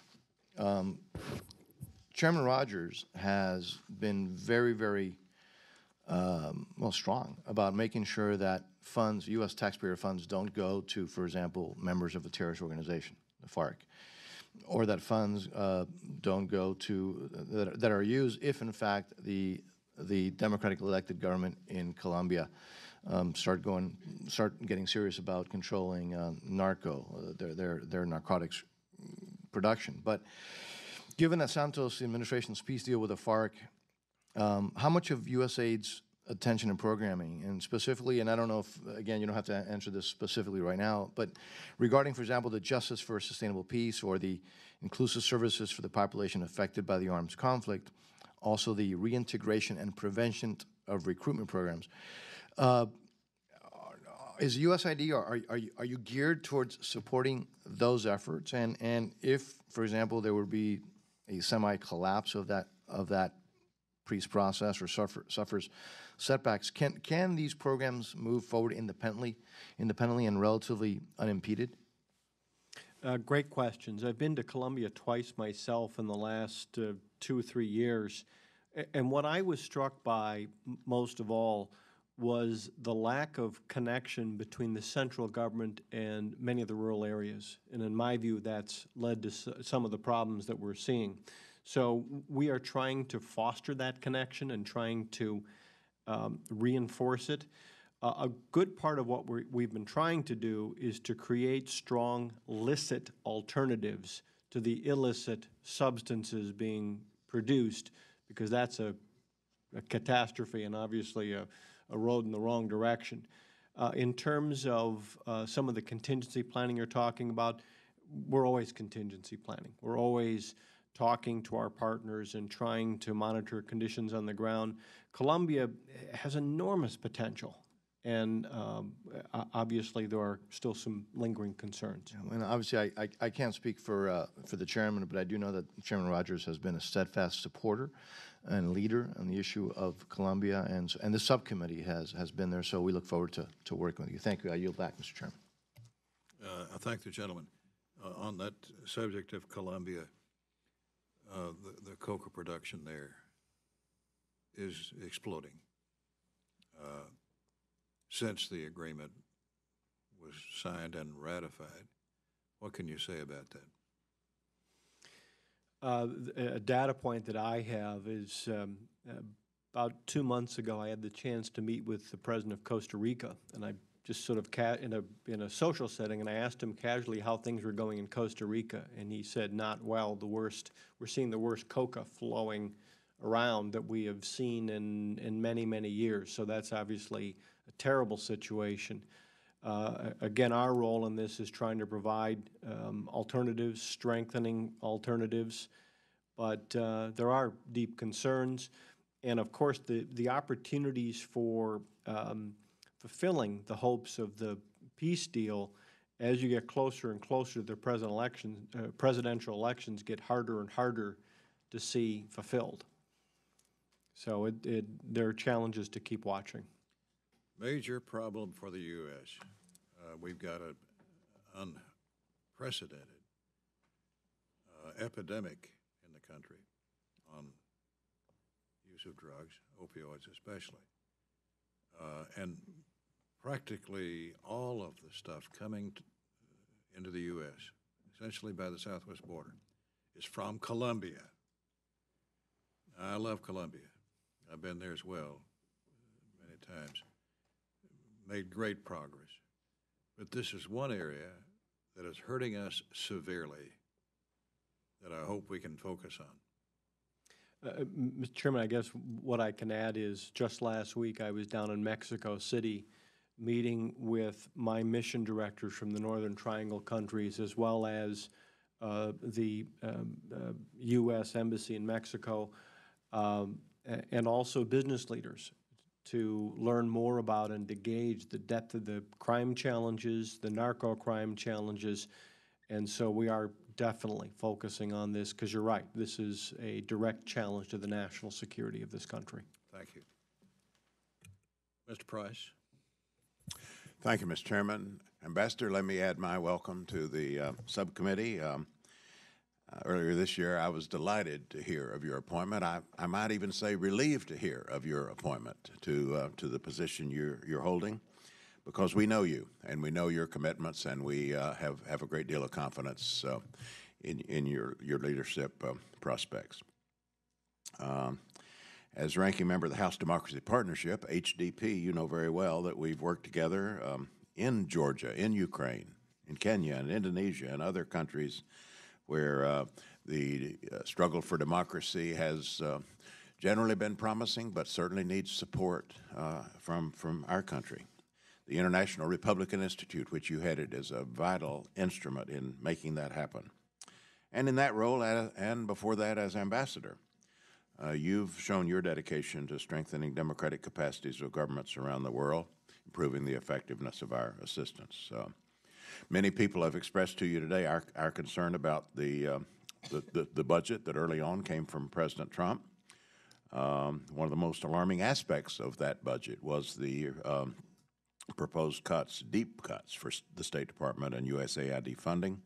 Chairman Rogers has been very, very strong about making sure that funds, U.S. taxpayer funds, don't go to, for example, members of a terrorist organization, the FARC, or that funds don't go to that are used if, in fact, the democratically elected government in Colombia start getting serious about controlling their narcotics production. But given that Santos' administration's peace deal with the FARC, how much of USAID's attention and programming, and specifically, and I don't know if, again, you don't have to answer this specifically right now, but regarding, for example, the Justice for Sustainable Peace or the inclusive services for the population affected by the arms conflict, also the reintegration and prevention of recruitment programs, is USAID, are you geared towards supporting those efforts? And if, for example, there would be a semi-collapse of that peace process or suffers setbacks, can these programs move forward independently and relatively unimpeded? Great questions. I've been to Colombia twice myself in the last 2 or 3 years, and what I was struck by most of all was the lack of connection between the central government and many of the rural areas. And in my view, that's led to some of the problems that we're seeing. So we are trying to foster that connection and trying to reinforce it. A good part of what we've been trying to do is to create strong licit alternatives to the illicit substances being produced, because that's a catastrophe and obviously a road in the wrong direction. In terms of some of the contingency planning you're talking about, we're always contingency planning. We're always talking to our partners and trying to monitor conditions on the ground. Colombia has enormous potential, and obviously there are still some lingering concerns. And obviously I can't speak for the chairman, but I do know that Chairman Rogers has been a steadfast supporter and leader on the issue of Colombia, and the subcommittee has been there, so we look forward to working with you. Thank you. I yield back, Mr. Chairman. I thank the gentleman. On that subject of Colombia, the coca production there is exploding since the agreement was signed and ratified. What can you say about that? A data point that I have is about 2 months ago, I had the chance to meet with the president of Costa Rica, and I just sort of in a social setting, and I asked him casually how things were going in Costa Rica, and he said, "Not well. We're seeing the worst coca flowing around that we have seen in many, many years." So that's obviously a terrible situation. Again, our role in this is trying to provide alternatives, strengthening alternatives, but there are deep concerns. And of course, the opportunities for fulfilling the hopes of the peace deal as you get closer and closer to the presidential elections get harder and harder to see fulfilled. So there are challenges to keep watching. Major problem for the U.S. We've got an unprecedented epidemic in the country on use of drugs, opioids especially. And practically all of the stuff coming into the U.S., essentially by the southwest border, is from Colombia. I love Colombia. I've been there as well many times. Made great progress. But this is one area that is hurting us severely that I hope we can focus on. Mr. Chairman, I guess what I can add is just last week I was down in Mexico City meeting with my mission directors from the Northern Triangle countries as well as the U.S. Embassy in Mexico and also business leaders to learn more about and to gauge the depth of the crime challenges, the narco crime challenges. And so we are definitely focusing on this because you're right, this is a direct challenge to the national security of this country. Thank you. Mr. Price. Thank you, Mr. Chairman. Ambassador, let me add my welcome to the subcommittee. Earlier this year, I was delighted to hear of your appointment. I might even say relieved to hear of your appointment to the position you're holding, because we know you and we know your commitments, and we have a great deal of confidence in your leadership prospects. As ranking member of the House Democracy Partnership, HDP, you know very well that we've worked together in Georgia, in Ukraine, in Kenya, and Indonesia, and other countries where the struggle for democracy has generally been promising, but certainly needs support from our country. The International Republican Institute, which you headed, is a vital instrument in making that happen. And in that role, and before that as ambassador, you've shown your dedication to strengthening democratic capacities of governments around the world, improving the effectiveness of our assistance. Many people have expressed to you today our concern about the budget that early on came from President Trump. One of the most alarming aspects of that budget was the proposed cuts, deep cuts for the State Department and USAID funding.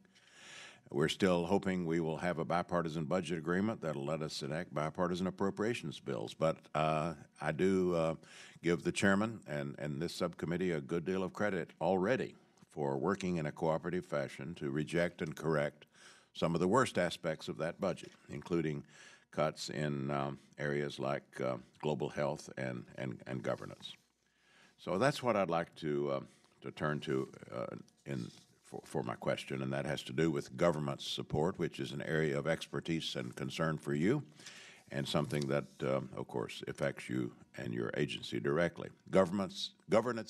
We're still hoping we will have a bipartisan budget agreement that'll let us enact bipartisan appropriations bills. But I do give the chairman and this subcommittee a good deal of credit already for working in a cooperative fashion to reject and correct some of the worst aspects of that budget, including cuts in areas like global health and governance. So that's what I'd like to turn to for my question, and that has to do with government support, which is an area of expertise and concern for you, and something that, of course, affects you and your agency directly. Governance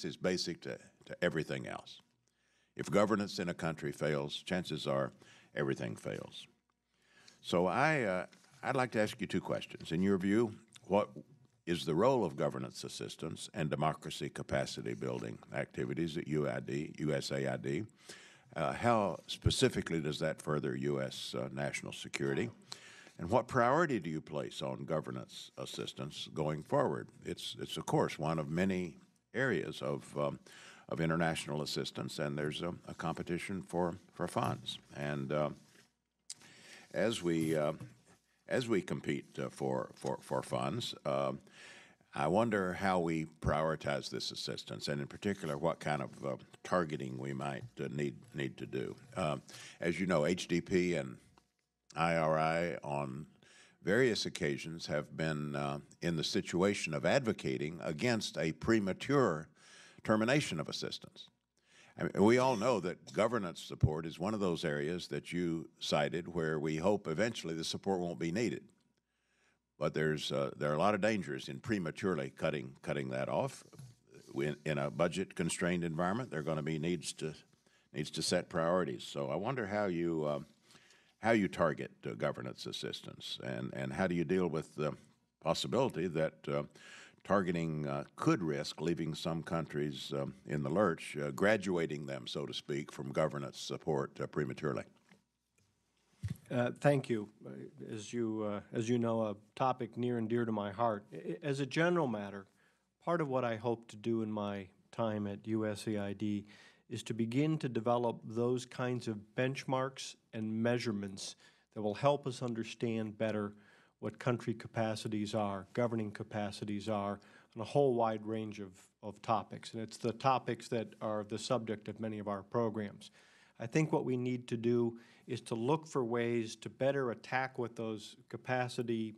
is basic to everything else. If governance in a country fails, chances are everything fails. So I'd like to ask you two questions. In your view, what is the role of governance assistance and democracy capacity building activities at USAID? How specifically does that further U.S. national security? And what priority do you place on governance assistance going forward? It's of course, one of many areas of international assistance, and there's a competition for funds. And as we compete for funds, I wonder how we prioritize this assistance, and in particular, what kind of targeting we might need to do. As you know, HDP and IRI on various occasions have been in the situation of advocating against a premature termination of assistance. I mean, we all know that governance support is one of those areas that you cited where we hope eventually the support won't be needed. But there are a lot of dangers in prematurely cutting that off. In a budget-constrained environment, there are going to be needs to set priorities. So I wonder how you target governance assistance, and how do you deal with the possibility that targeting could risk leaving some countries in the lurch, graduating them, so to speak, from governance support prematurely. Thank you. As you know, a topic near and dear to my heart. As a general matter, part of what I hope to do in my time at USAID is to begin to develop those kinds of benchmarks and measurements that will help us understand better what country capacities are, governing capacities are, on a whole wide range of topics. And it's the topics that are the subject of many of our programs. I think what we need to do is to look for ways to better attack what those capacity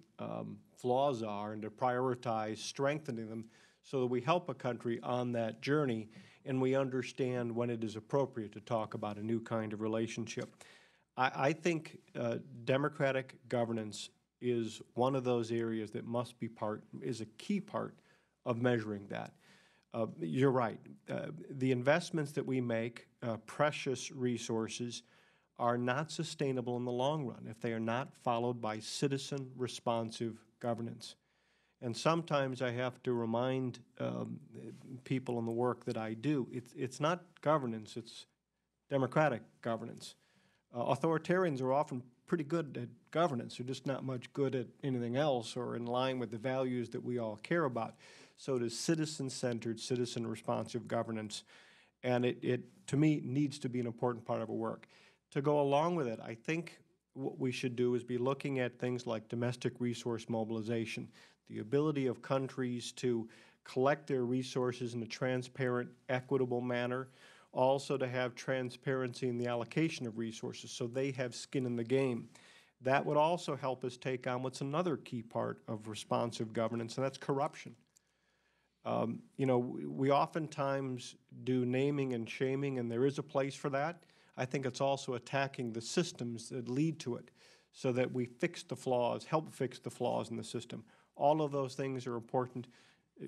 flaws are and to prioritize strengthening them so that we help a country on that journey and we understand when it is appropriate to talk about a new kind of relationship. I think democratic governance is one of those areas that must be is a key part of measuring that. You're right. The investments that we make, precious resources, are not sustainable in the long run if they are not followed by citizen-responsive governance. And sometimes I have to remind people in the work that I do, it's not governance, it's democratic governance. Authoritarians are often pretty good at governance. They're just not much good at anything else or in line with the values that we all care about. So it is citizen-centered, citizen-responsive governance, and it, to me, needs to be an important part of our work. To go along with it, I think what we should do is be looking at things like domestic resource mobilization, the ability of countries to collect their resources in a transparent, equitable manner, also to have transparency in the allocation of resources so they have skin in the game. That would also help us take on what's another key part of responsive governance, and that's corruption. You know, we oftentimes do naming and shaming, and there is a place for that. I think it's also attacking the systems that lead to it so that we fix the flaws, help fix the flaws in the system. All of those things are important.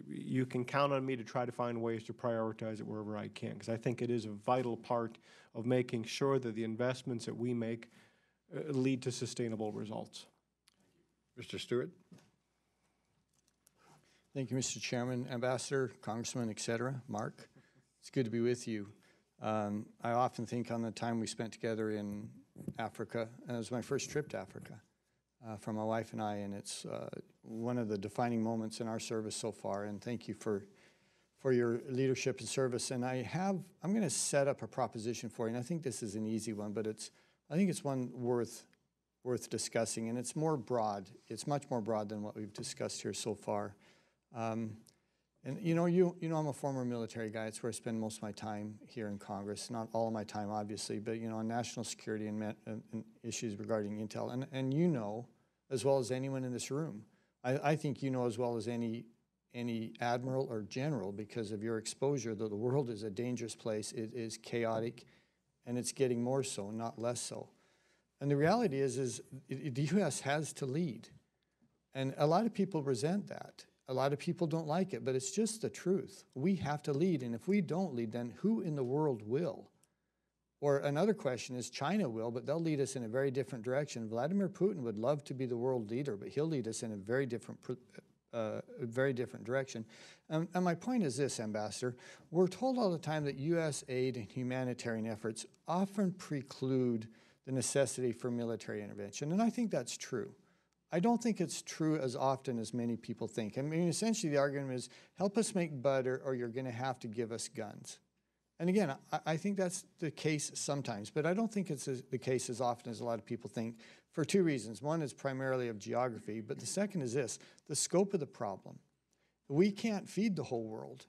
You can count on me to try to find ways to prioritize it wherever I can, because I think it is a vital part of making sure that the investments that we make lead to sustainable results. Mr. Stewart? Thank you, Mr. Chairman, Ambassador, Congressman, et cetera. Mark, it's good to be with you. I often think on the time we spent together in Africa, and it was my first trip to Africa for my wife and I, and it's one of the defining moments in our service so far, and thank you for your leadership and service. And I'm going to set up a proposition for you, and I think this is an easy one, but I think it's one worth discussing, and it's more broad. It's much more broad than what we've discussed here so far. And you know I'm a former military guy. It's where I spend most of my time here in Congress. Not all of my time, obviously, but you know, on national security and issues regarding intel. And you know, as well as anyone in this room, I think you know as well as any admiral or general, because of your exposure, that the world is a dangerous place. It is chaotic, and it's getting more so, not less so. And the reality is the U.S. has to lead, and a lot of people resent that. A lot of people don't like it, but it's just the truth. We have to lead, and if we don't lead, then who in the world will? Or another question is China will, but they'll lead us in a very different direction. Vladimir Putin would love to be the world leader, but he'll lead us in a very different direction. And my point is this, Ambassador. We're told all the time that U.S. aid and humanitarian efforts often preclude the necessity for military intervention, and I think that's true. I don't think it's true as often as many people think. I mean, essentially the argument is, help us make butter or you're going to have to give us guns. And again, I think that's the case sometimes, but I don't think it's the case as often as a lot of people think for two reasons. One is primarily of geography, but the second is this, the scope of the problem. We can't feed the whole world.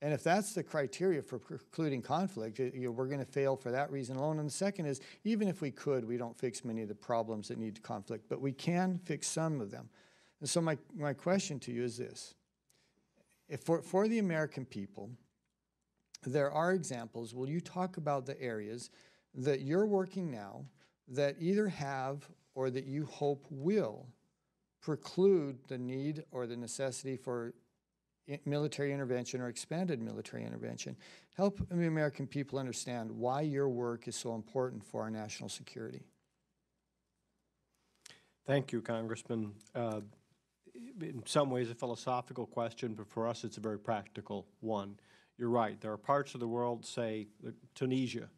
And if that's the criteria for precluding conflict, we're going to fail for that reason alone. And the second is, even if we could, we don't fix many of the problems that need conflict, but we can fix some of them. And so my question to you is this. If for the American people, there are examples, will you talk about the areas that you're working now that either have or that you hope will preclude the need or the necessity for military intervention or expanded military intervention? Help the American people understand why your work is so important for our national security. Thank you, Congressman. in some ways a philosophical question, but for us it's a very practical one. You're right. There are parts of the world, say Tunisia,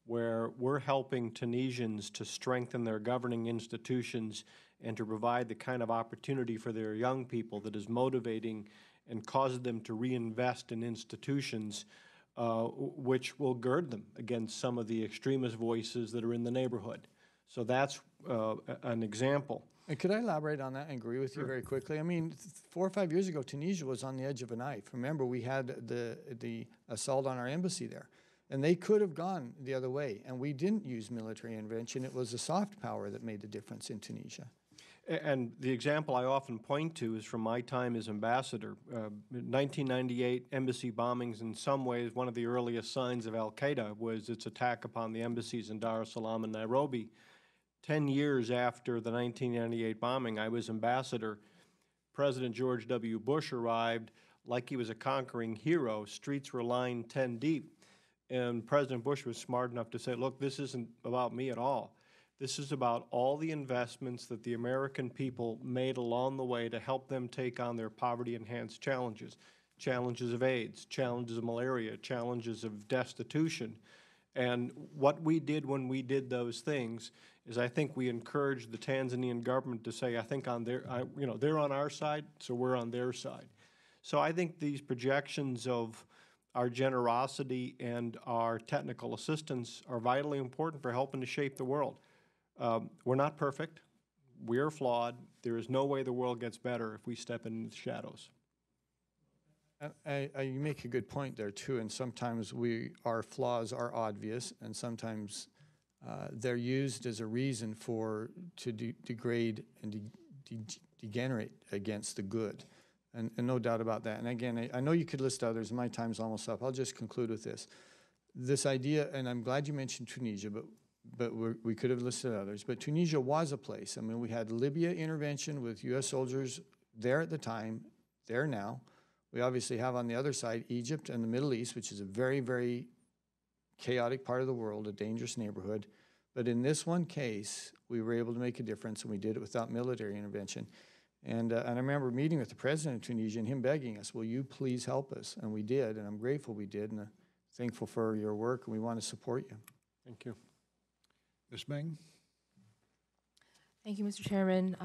where we're helping Tunisians to strengthen their governing institutions and to provide the kind of opportunity for their young people that is motivating and causes them to reinvest in institutions which will gird them against some of the extremist voices that are in the neighborhood. So that's an example. And could I elaborate on that and agree with you very quickly? I mean, 4 or 5 years ago, Tunisia was on the edge of a knife. Remember, we had the assault on our embassy there. And they could have gone the other way. And we didn't use military intervention. It was the soft power that made the difference in Tunisia. And the example I often point to is from my time as ambassador. 1998 embassy bombings, in some ways, one of the earliest signs of al-Qaeda was its attack upon the embassies in Dar es Salaam and Nairobi. 10 years after the 1998 bombing, I was ambassador. President George W. Bush arrived like he was a conquering hero. Streets were lined 10 deep. And President Bush was smart enough to say, look, this isn't about me at all. This is about all the investments that the American people made along the way to help them take on their poverty-enhanced challenges, challenges of AIDS, challenges of malaria, challenges of destitution. And what we did when we did those things is I think we encouraged the Tanzanian government to say, I think on their, they're on our side, so we're on their side. So I think these projections of our generosity and our technical assistance are vitally important for helping to shape the world. We're not perfect. We are flawed. There is no way the world gets better if we step in the shadows. You make a good point there, too, and sometimes our flaws are obvious, and sometimes they're used as a reason to degrade and degenerate against the good, and no doubt about that. And again, I know you could list others, and my time's almost up. I'll just conclude with this. This idea, and I'm glad you mentioned Tunisia, but we could have listed others, but Tunisia was a place. I mean, we had Libya intervention with U.S. soldiers there at the time, there now. We obviously have on the other side Egypt and the Middle East, which is a very, very chaotic part of the world, a dangerous neighborhood. But in this one case, we were able to make a difference, and we did it without military intervention. And I remember meeting with the president of Tunisia and him begging us, will you please help us? And we did, and I'm grateful we did, and thankful for your work, and we want to support you. Thank you. Ms. Ming? Thank you, Mr. Chairman.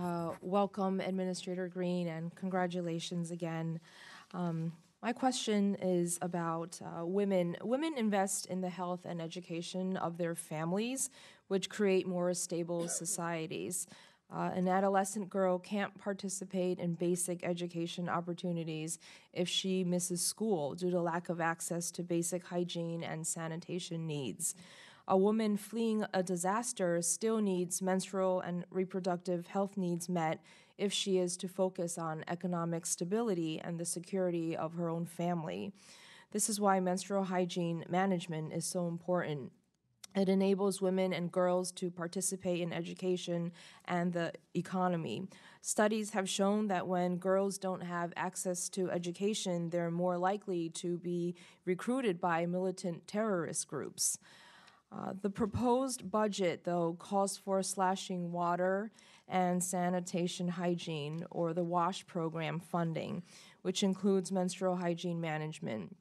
Welcome, Administrator Green, and congratulations again. My question is about women. Women invest in the health and education of their families, which create more stable societies. An adolescent girl can't participate in basic education opportunities if she misses school due to lack of access to basic hygiene and sanitation needs. A woman fleeing a disaster still needs menstrual and reproductive health needs met if she is to focus on economic stability and the security of her own family. This is why menstrual hygiene management is so important. It enables women and girls to participate in education and the economy. Studies have shown that when girls don't have access to education, they're more likely to be recruited by militant terrorist groups. The proposed budget, though, calls for slashing water and sanitation hygiene, or the WASH program funding, which includes menstrual hygiene management.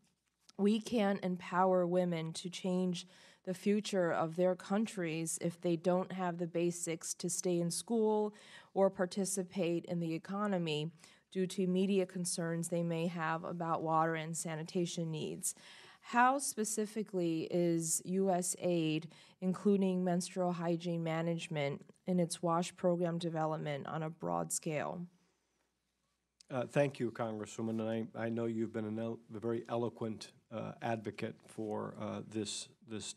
We can't empower women to change the future of their countries if they don't have the basics to stay in school or participate in the economy due to immediate concerns they may have about water and sanitation needs. How specifically is U.S. aid including menstrual hygiene management in its WASH program development on a broad scale? Thank you, Congresswoman, and I know you've been a very eloquent advocate for this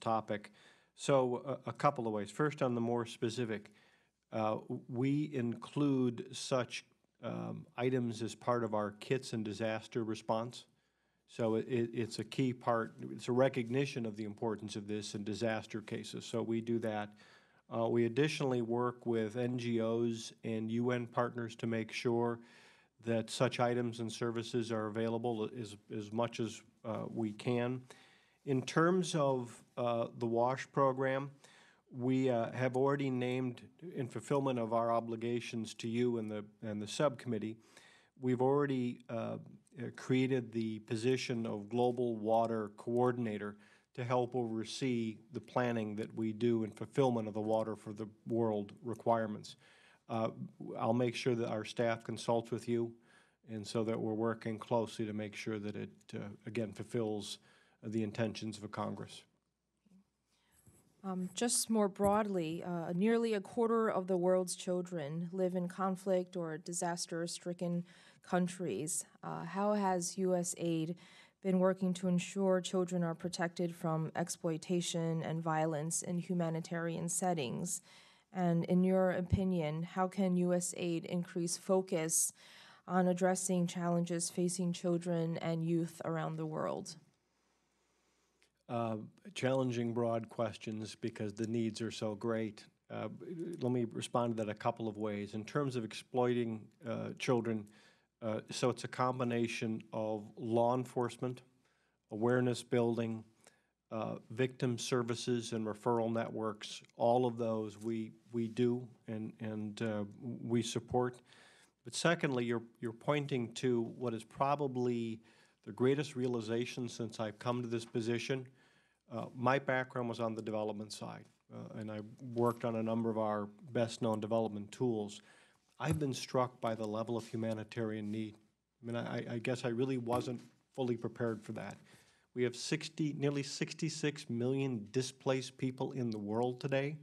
topic. So a couple of ways. First, on the more specific, we include such items as part of our kits and disaster response. So it's a key part. It's a recognition of the importance of this in disaster cases. So we do that. We additionally work with NGOs and UN partners to make sure that such items and services are available as much as we can. In terms of the WASH program, we have already named, in fulfillment of our obligations to you and the subcommittee, we've already created the position of Global Water Coordinator to help oversee the planning that we do in fulfillment of the Water for the World requirements. I'll make sure that our staff consults with you, and so that we're working closely to make sure that it, again, fulfills the intentions of Congress. Just more broadly, nearly a quarter of the world's children live in conflict or disaster-stricken countries. How has U.S. aid been working to ensure children are protected from exploitation and violence in humanitarian settings? And in your opinion, how can U.S. aid increase focus on addressing challenges facing children and youth around the world? Challenging broad questions because the needs are so great. Let me respond to that a couple of ways. In terms of exploiting children, so it's a combination of law enforcement, awareness building, victim services and referral networks. All of those we do and we support. But secondly, you're pointing to what is probably the greatest realization since I've come to this position. My background was on the development side, and I worked on a number of our best-known development tools. I've been struck by the level of humanitarian need. I mean, I guess I really wasn't fully prepared for that. We have nearly 66 million displaced people in the world today,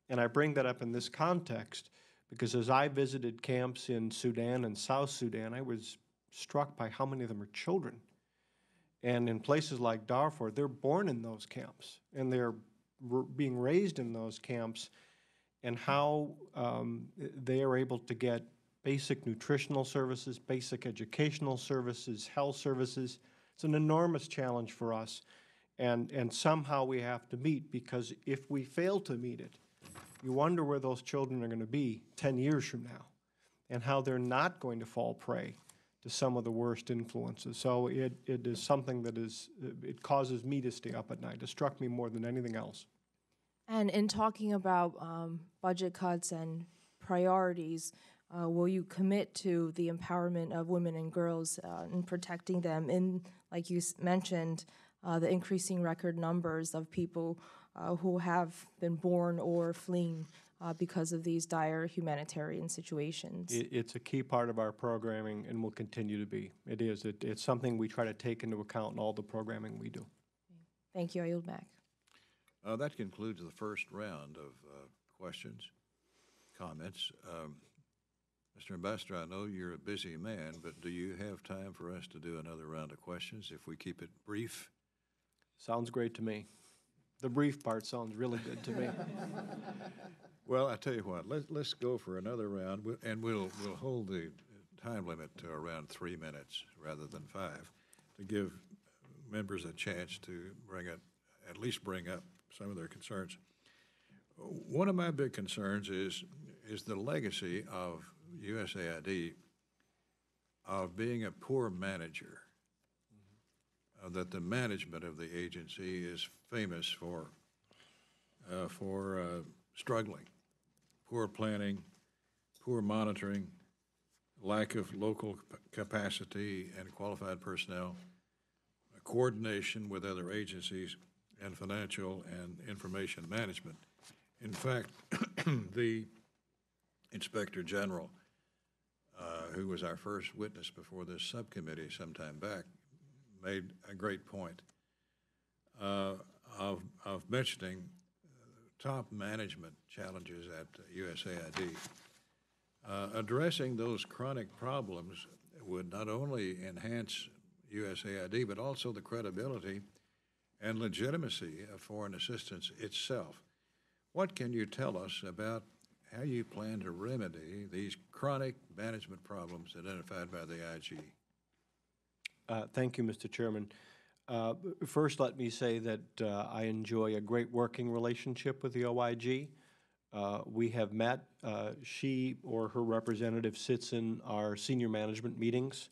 and I bring that up in this context because as I visited camps in Sudan and South Sudan, I was struck by how many of them are children. And in places like Darfur, they're born in those camps, and they're being raised in those camps, and how they are able to get basic nutritional services, basic educational services, health services. It's an enormous challenge for us, and somehow we have to meet, because if we fail to meet it, you wonder where those children are going to be 10 years from now, and how they're not going to fall prey to some of the worst influences. So it is something that it causes me to stay up at night. It struck me more than anything else. And in talking about budget cuts and priorities, will you commit to the empowerment of women and girls and protecting them in, like you mentioned, the increasing record numbers of people who have been born or fleeing because of these dire humanitarian situations? It's a key part of our programming and will continue to be. It is. It's something we try to take into account in all the programming we do. Thank you. I yield back. That concludes the first round of questions, comments. Mr. Ambassador, I know you're a busy man, but do you have time for us to do another round of questions if we keep it brief? Sounds great to me. The brief part sounds really good to me. Well, I tell you what, let's go for another round, and we'll hold the time limit to around 3 minutes rather than 5, to give members a chance to at least bring up some of their concerns. One of my big concerns is the legacy of USAID of being a poor manager, that the management of the agency is famous for struggling, poor planning, poor monitoring, lack of local capacity and qualified personnel, coordination with other agencies, and financial and information management. In fact, the Inspector General, who was our first witness before this subcommittee some time back, made a great point of mentioning top management challenges at USAID. Addressing those chronic problems would not only enhance USAID, but also the credibility and legitimacy of foreign assistance itself. What can you tell us about how you plan to remedy these chronic management problems identified by the IG? Thank you, Mr. Chairman. First, let me say that I enjoy a great working relationship with the OIG. We have met. She or her representative sits in our senior management meetings.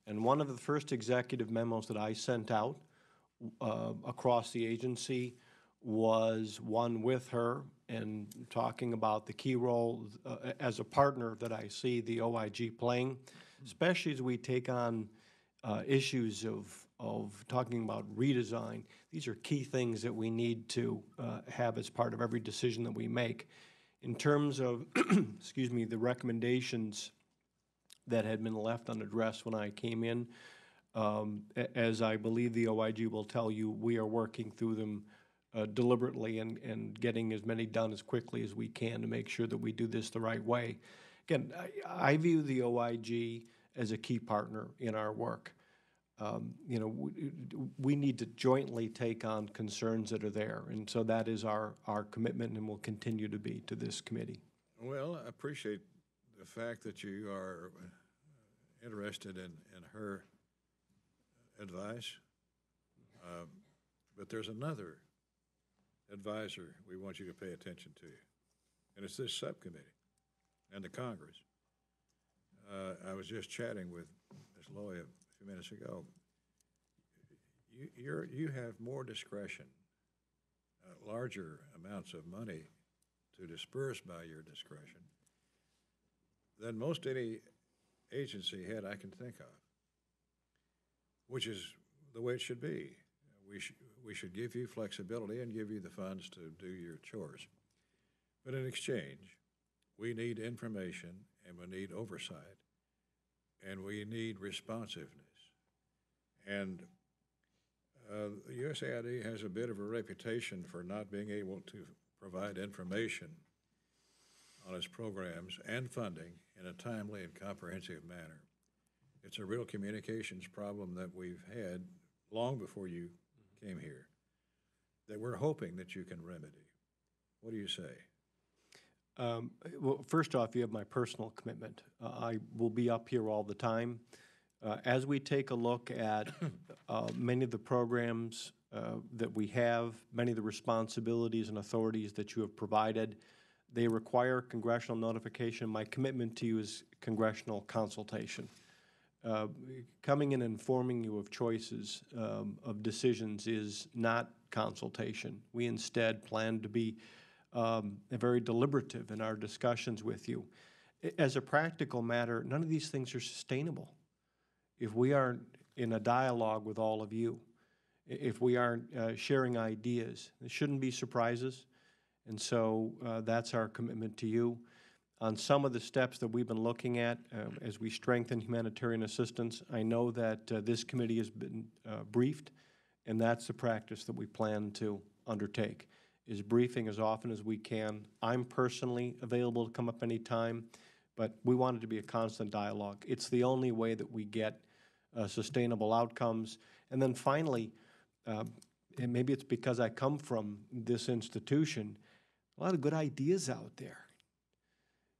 And one of the first executive memos that I sent out across the agency was one with her and talking about the key role as a partner that I see the OIG playing especially as we take on issues of talking about redesign. These are key things that we need to have as part of every decision that we make. In terms of, excuse me, the recommendations that had been left unaddressed when I came in, as I believe the OIG will tell you, we are working through them deliberately and getting as many done as quickly as we can to make sure that we do this the right way. Again, I view the OIG as a key partner in our work. You know, we need to jointly take on concerns that are there, and so that is our commitment and will continue to be to this committee. Well, I appreciate the fact that you are interested in her advice, but there's another advisor we want you to pay attention to, and it's this subcommittee and the Congress. I was just chatting with Ms. Lowy a few minutes ago. You have more discretion, larger amounts of money to disperse by your discretion than most any agency head I can think of, which is the way it should be. We should give you flexibility and give you the funds to do your chores. But in exchange, we need information and we need oversight and we need responsiveness. And the USAID has a bit of a reputation for not being able to provide information on its programs and funding in a timely and comprehensive manner. It's a real communications problem that we've had long before you came here that we're hoping that you can remedy. What do you say? Well, first off, you have my personal commitment. I will be up here all the time. As we take a look at many of the programs that we have, many of the responsibilities and authorities that you have provided, they require congressional notification. My commitment to you is congressional consultation. Coming in and informing you of choices, of decisions, is not consultation. We instead plan to be very deliberative in our discussions with you. As a practical matter, none of these things are sustainable if we aren't in a dialogue with all of you, if we aren't sharing ideas. There shouldn't be surprises, and so that's our commitment to you. On some of the steps that we've been looking at as we strengthen humanitarian assistance, I know that this committee has been briefed, and that's the practice that we plan to undertake, is briefing as often as we can. I'm personally available to come up anytime, but we want it to be a constant dialogue. It's the only way that we get sustainable outcomes. And then finally, and maybe it's because I come from this institution, a lot of good ideas out there.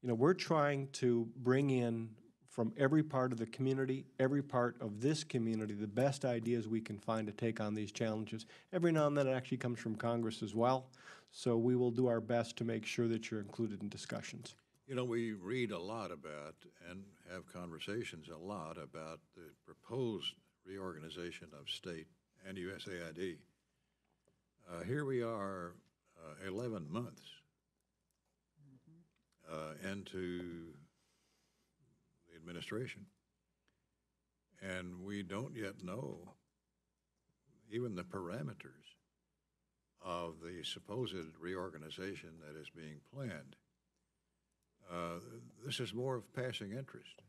You know, we're trying to bring in from every part of the community, every part of this community, the best ideas we can find to take on these challenges. Every now and then it actually comes from Congress as well. So we will do our best to make sure that you're included in discussions. You know, we read a lot about and have conversations a lot about the proposed reorganization of state and USAID. Here we are 11 months into the administration, and we don't yet know even the parameters of the supposed reorganization that is being planned. This is more of passing interest.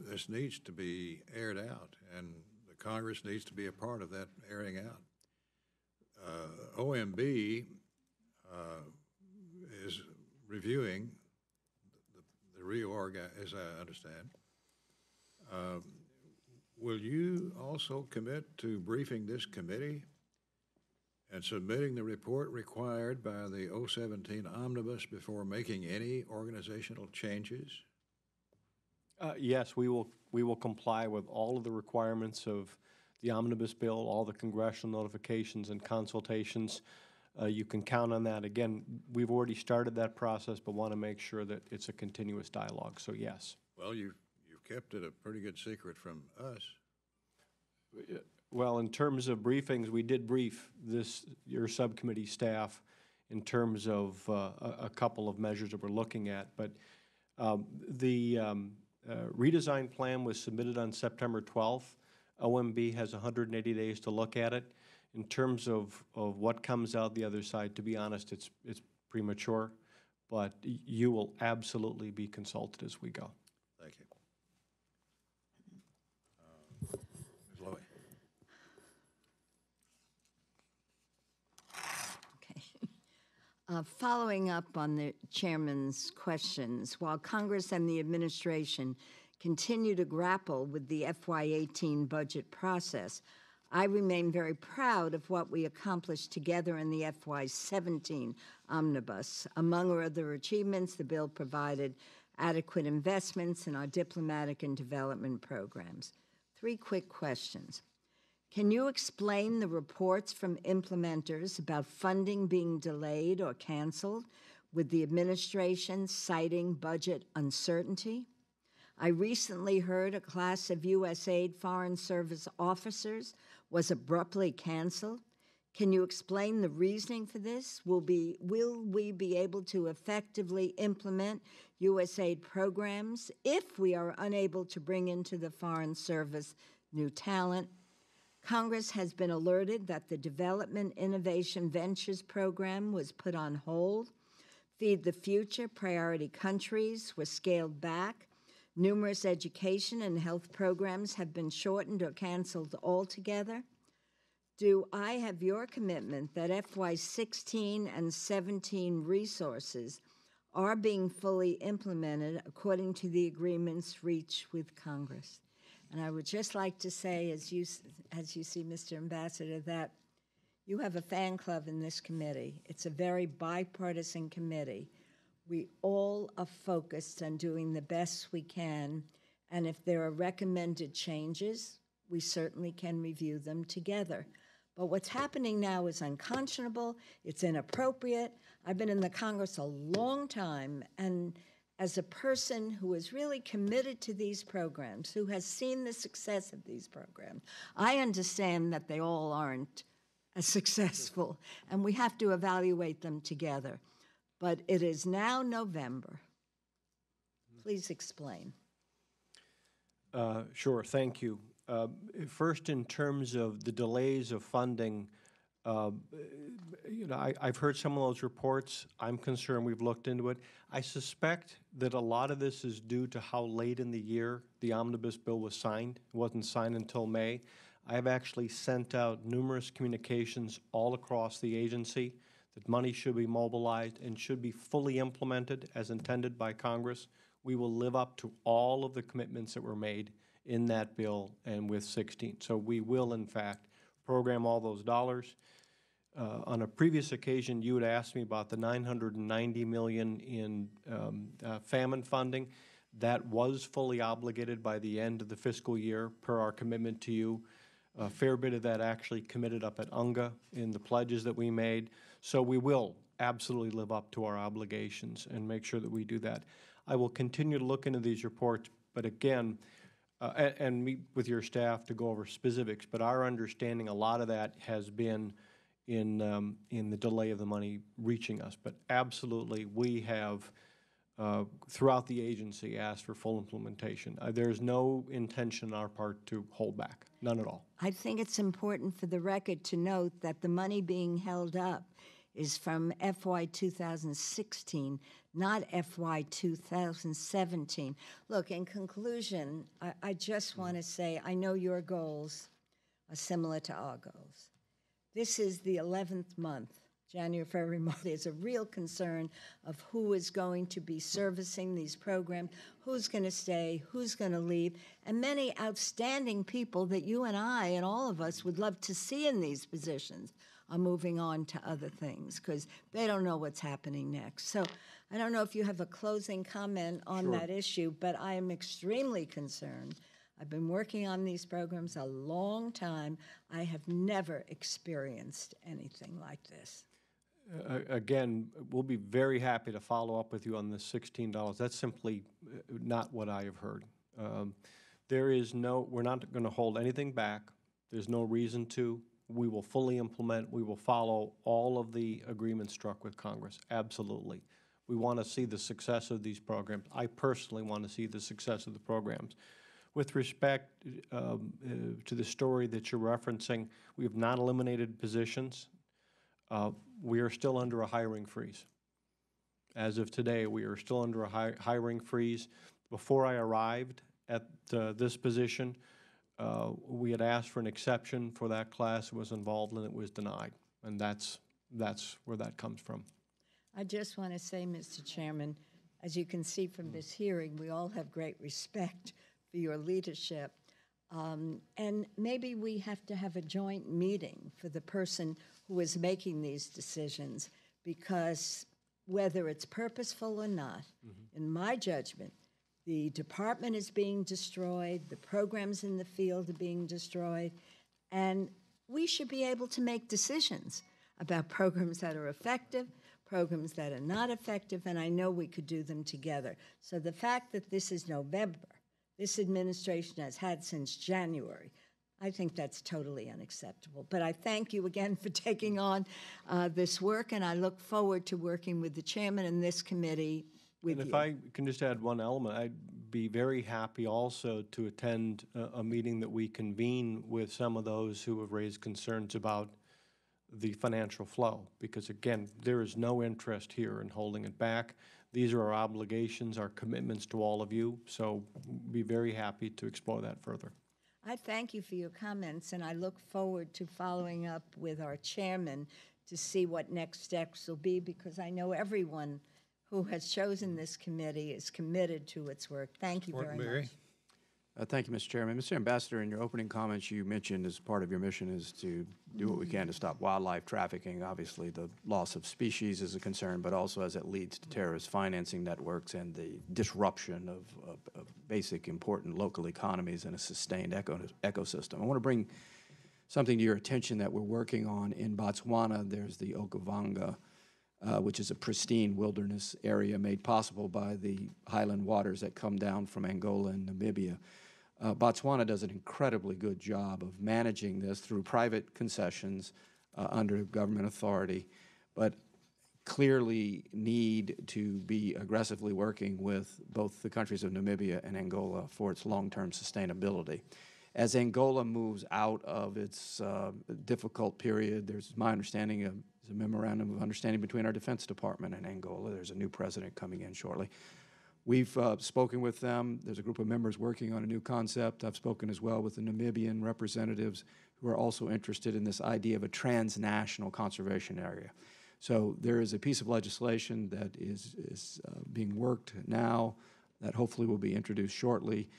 This needs to be aired out, and the Congress needs to be a part of that airing out. OMB is reviewing the reorg, as I understand. Will you also commit to briefing this committee and submitting the report required by the 017 Omnibus before making any organizational changes? Yes, we will comply with all of the requirements of the Omnibus bill, all the congressional notifications and consultations. You can count on that. Again, we've already started that process, but want to make sure that it's a continuous dialogue, so yes. Well, you've kept it a pretty good secret from us. Well, in terms of briefings, we did brief your subcommittee staff in terms of a couple of measures that we're looking at, but the Redesign plan was submitted on September 12th. OMB has 180 days to look at it. In terms of what comes out the other side, to be honest, it's premature, but you will absolutely be consulted as we go. Thank you. Ms. Lowy. Okay. Following up on the chairman's questions, while Congress and the administration continue to grapple with the FY18 budget process, I remain very proud of what we accomplished together in the FY17 omnibus. Among other achievements, the bill provided adequate investments in our diplomatic and development programs. 3 quick questions. Can you explain the reports from implementers about funding being delayed or canceled, with the administration citing budget uncertainty? I recently heard a class of USAID Foreign Service officers was abruptly canceled. Can you explain the reasoning for this? Will we be able to effectively implement USAID programs if we are unable to bring into the Foreign Service new talent? Congress has been alerted that the Development Innovation Ventures program was put on hold. Feed the Future priority countries were scaled back. Numerous education and health programs have been shortened or canceled altogether. Do I have your commitment that FY16 and 17 resources are being fully implemented according to the agreements reached with Congress? And I would just like to say, as you see, Mr. Ambassador, that you have a fan club in this committee. It's a very bipartisan committee. We all are focused on doing the best we can, and if there are recommended changes, we certainly can review them together. But what's happening now is unconscionable, it's inappropriate. I've been in the Congress a long time, and as a person who is really committed to these programs, who has seen the success of these programs, I understand that they all aren't as successful, and we have to evaluate them together. But it is now November. Please explain. Sure, thank you. First, in terms of the delays of funding, I've heard some of those reports. I'm concerned. We've looked into it. I suspect that a lot of this is due to how late in the year the omnibus bill was signed. It wasn't signed until May. I have actually sent out numerous communications all across the agency that money should be mobilized and should be fully implemented as intended by Congress. We will live up to all of the commitments that were made in that bill and with 16. So we will, in fact, program all those dollars. On a previous occasion, you had asked me about the $990 million in famine funding. That was fully obligated by the end of the fiscal year per our commitment to you. A fair bit of that actually committed up at UNGA in the pledges that we made. So we will absolutely live up to our obligations and make sure that we do that. I will continue to look into these reports, but again, and meet with your staff to go over specifics, but our understanding, a lot of that has been in the delay of the money reaching us. But absolutely, we have, throughout the agency, asked for full implementation. There's no intention on our part to hold back, none at all. I think it's important for the record to note that the money being held up is from FY 2016, not FY 2017. Look, in conclusion, I just want to say, I know your goals are similar to our goals. This is the 11th month, January, February, March. There's a real concern of who is going to be servicing these programs, who's going to stay, who's going to leave, and many outstanding people that you and I and all of us would love to see in these positions are moving on to other things because they don't know what's happening next. So I don't know if you have a closing comment on that issue, but I am extremely concerned. I've been working on these programs a long time. I have never experienced anything like this. Again, we'll be very happy to follow up with you on the $16. That's simply not what I have heard. We're not going to hold anything back. There's no reason to. We will fully implement. We will follow all of the agreements struck with Congress. Absolutely. We want to see the success of these programs. I personally want to see the success of the programs. With respect to the story that you're referencing, we have not eliminated positions. We are still under a hiring freeze. As of today, we are still under a hiring freeze. Before I arrived at this position, we had asked for an exception for that class who was involved, and it was denied. And that's where that comes from. I just want to say, Mr. Chairman, as you can see from this hearing, we all have great respect for your leadership. And maybe we have to have a joint meeting for the person who is making these decisions, because whether it's purposeful or not, in my judgment, the department is being destroyed, the programs in the field are being destroyed, and we should be able to make decisions about programs that are effective, programs that are not effective, and I know we could do them together. So the fact that this is November, this administration has had since January, I think that's totally unacceptable. But I thank you again for taking on this work, and I look forward to working with the chairman and this committee with you. And if I can just add one element, I'd be very happy also to attend a meeting that we convene with some of those who have raised concerns about the financial flow, because again, there is no interest here in holding it back. These are our obligations, our commitments to all of you, so be very happy to explore that further. I thank you for your comments, and I look forward to following up with our chairman to see what next steps will be, because I know everyone who has chosen this committee is committed to its work. Thank you very much. Thank you, Mr. Chairman. Mr. Ambassador, in your opening comments, you mentioned as part of your mission is to do what we can to stop wildlife trafficking. Obviously, the loss of species is a concern, but also as it leads to terrorist financing networks and the disruption of basic important local economies and a sustained ecosystem. I want to bring something to your attention that we're working on in Botswana. There's the Okavango, which is a pristine wilderness area made possible by the highland waters that come down from Angola and Namibia. Botswana does an incredibly good job of managing this through private concessions under government authority, but clearly need to be aggressively working with both the countries of Namibia and Angola for its long-term sustainability. As Angola moves out of its difficult period, there's my understanding of a memorandum of understanding between our Defense Department and Angola. There's a new president coming in shortly. We've spoken with them. There's a group of members working on a new concept. I've spoken as well with the Namibian representatives who are also interested in this idea of a transnational conservation area. So there is a piece of legislation that is being worked now that hopefully will be introduced shortly.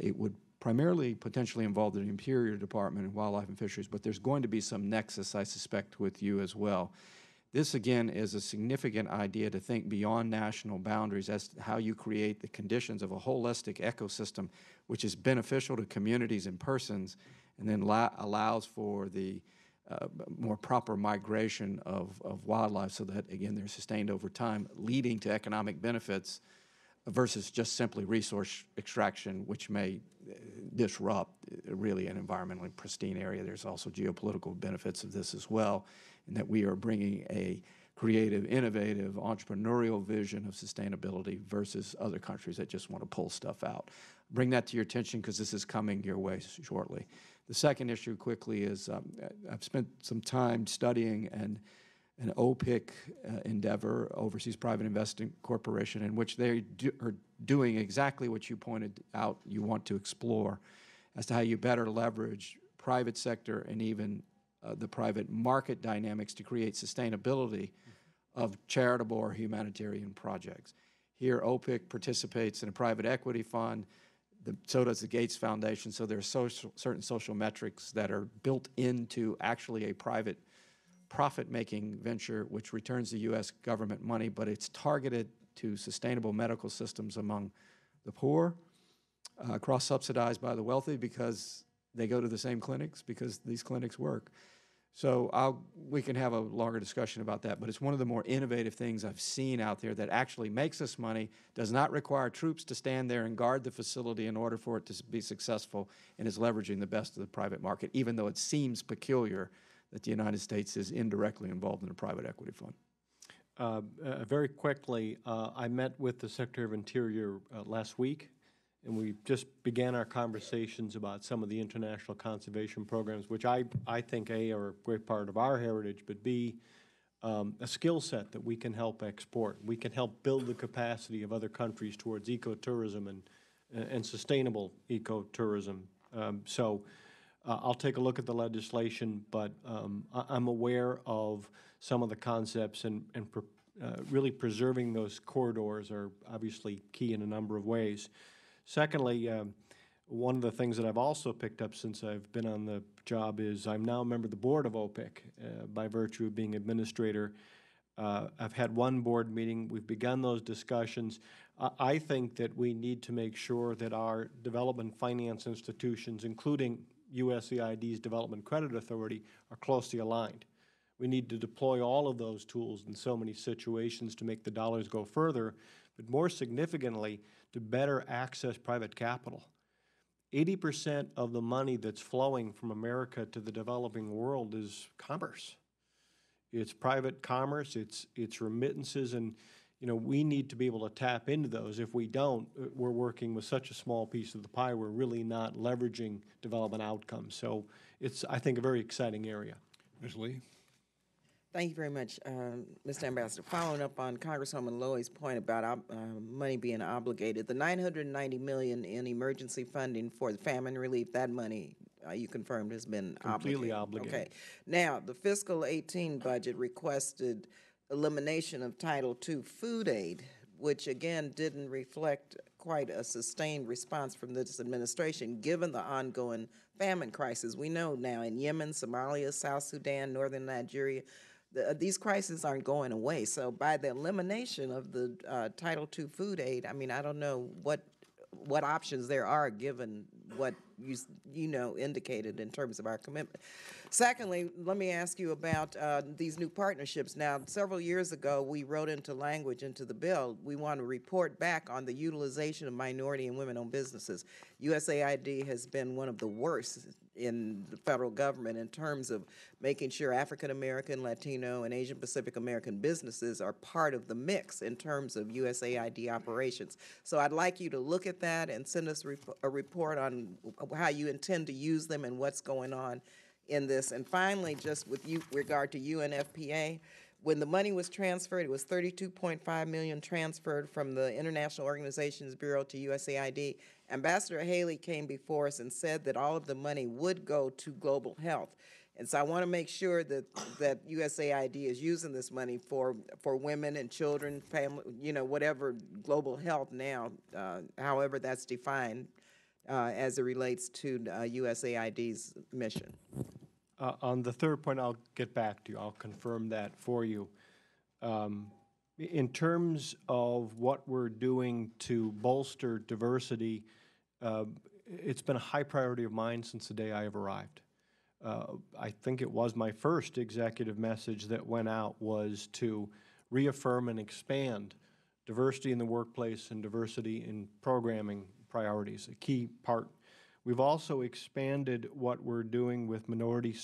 It would primarily potentially involve the Interior Department and Wildlife and Fisheries, but there's going to be some nexus, I suspect, with you as well. This, again, is a significant idea to think beyond national boundaries as to how you create the conditions of a holistic ecosystem which is beneficial to communities and persons, and then allows for the more proper migration of wildlife so that, again, they're sustained over time, leading to economic benefits versus just simply resource extraction, which may disrupt really an environmentally pristine area. There's also geopolitical benefits of this as well, in that we are bringing a creative, innovative, entrepreneurial vision of sustainability versus other countries that just want to pull stuff out. Bring that to your attention because this is coming your way shortly. The second issue quickly is I've spent some time studying an OPIC endeavor, Overseas Private Investing Corporation, in which they are doing exactly what you pointed out you want to explore as to how you better leverage private sector and even the private market dynamics to create sustainability of charitable or humanitarian projects. Here, OPIC participates in a private equity fund. So does the Gates Foundation. So there are certain social metrics that are built into actually a private profit-making venture which returns the U.S. government money, but it's targeted to sustainable medical systems among the poor, cross-subsidized by the wealthy because they go to the same clinics because these clinics work. So we can have a longer discussion about that, but it's one of the more innovative things I've seen out there that actually makes us money, does not require troops to stand there and guard the facility in order for it to be successful, and is leveraging the best of the private market, even though it seems peculiar that the United States is indirectly involved in a private equity fund. Very quickly, I met with the Secretary of Interior last week, and we just began our conversations about some of the international conservation programs, which I think, A, are a great part of our heritage, but B, a skill set that we can help export. We can help build the capacity of other countries towards ecotourism and sustainable ecotourism. I'll take a look at the legislation, but I'm aware of some of the concepts, and really preserving those corridors are obviously key in a number of ways. Secondly, one of the things that I've also picked up since I've been on the job is I'm now a member of the board of OPIC by virtue of being administrator. I've had one board meeting. We've begun those discussions. I think that we need to make sure that our development finance institutions, including USAID's Development Credit Authority, are closely aligned. We need to deploy all of those tools in so many situations to make the dollars go further, but more significantly, to better access private capital. 80% of the money that's flowing from America to the developing world is commerce. It's private commerce, it's remittances, and we need to be able to tap into those. If we don't, we're working with such a small piece of the pie, we're really not leveraging development outcomes. So it's, I think, a very exciting area. Ms. Lee? Thank you very much, Mr. Ambassador. Following up on Congresswoman Lowy's point about money being obligated, the $990 million in emergency funding for the famine relief, that money you confirmed has been completely obligated. Okay. Now, the fiscal 18 budget requested elimination of Title II food aid, which again didn't reflect quite a sustained response from this administration, given the ongoing famine crisis. We know now in Yemen, Somalia, South Sudan, northern Nigeria, these crises aren't going away. So by the elimination of the Title II food aid, I mean, I don't know what options there are given what you know indicated in terms of our commitment. Secondly, let me ask you about these new partnerships. Now, several years ago, we wrote into language into the bill, we want to report back on the utilization of minority and women-owned businesses. USAID has been one of the worst in the federal government in terms of making sure African-American, Latino, and Asian Pacific American businesses are part of the mix in terms of USAID operations. So I'd like you to look at that and send us a report on how you intend to use them and what's going on in this. And finally, just with regard to UNFPA, when the money was transferred, it was $32.5 million transferred from the International Organizations Bureau to USAID. Ambassador Haley came before us and said that all of the money would go to global health. And so I want to make sure that USAID is using this money for women and children, family, whatever global health now, however that's defined as it relates to USAID's mission. On the third point, I'll get back to you. I'll confirm that for you. In terms of what we're doing to bolster diversity, it's been a high priority of mine since the day I have arrived. I think it was my first executive message that went out was to reaffirm and expand diversity in the workplace and diversity in programming priorities, a key part. We've also expanded what we're doing with minority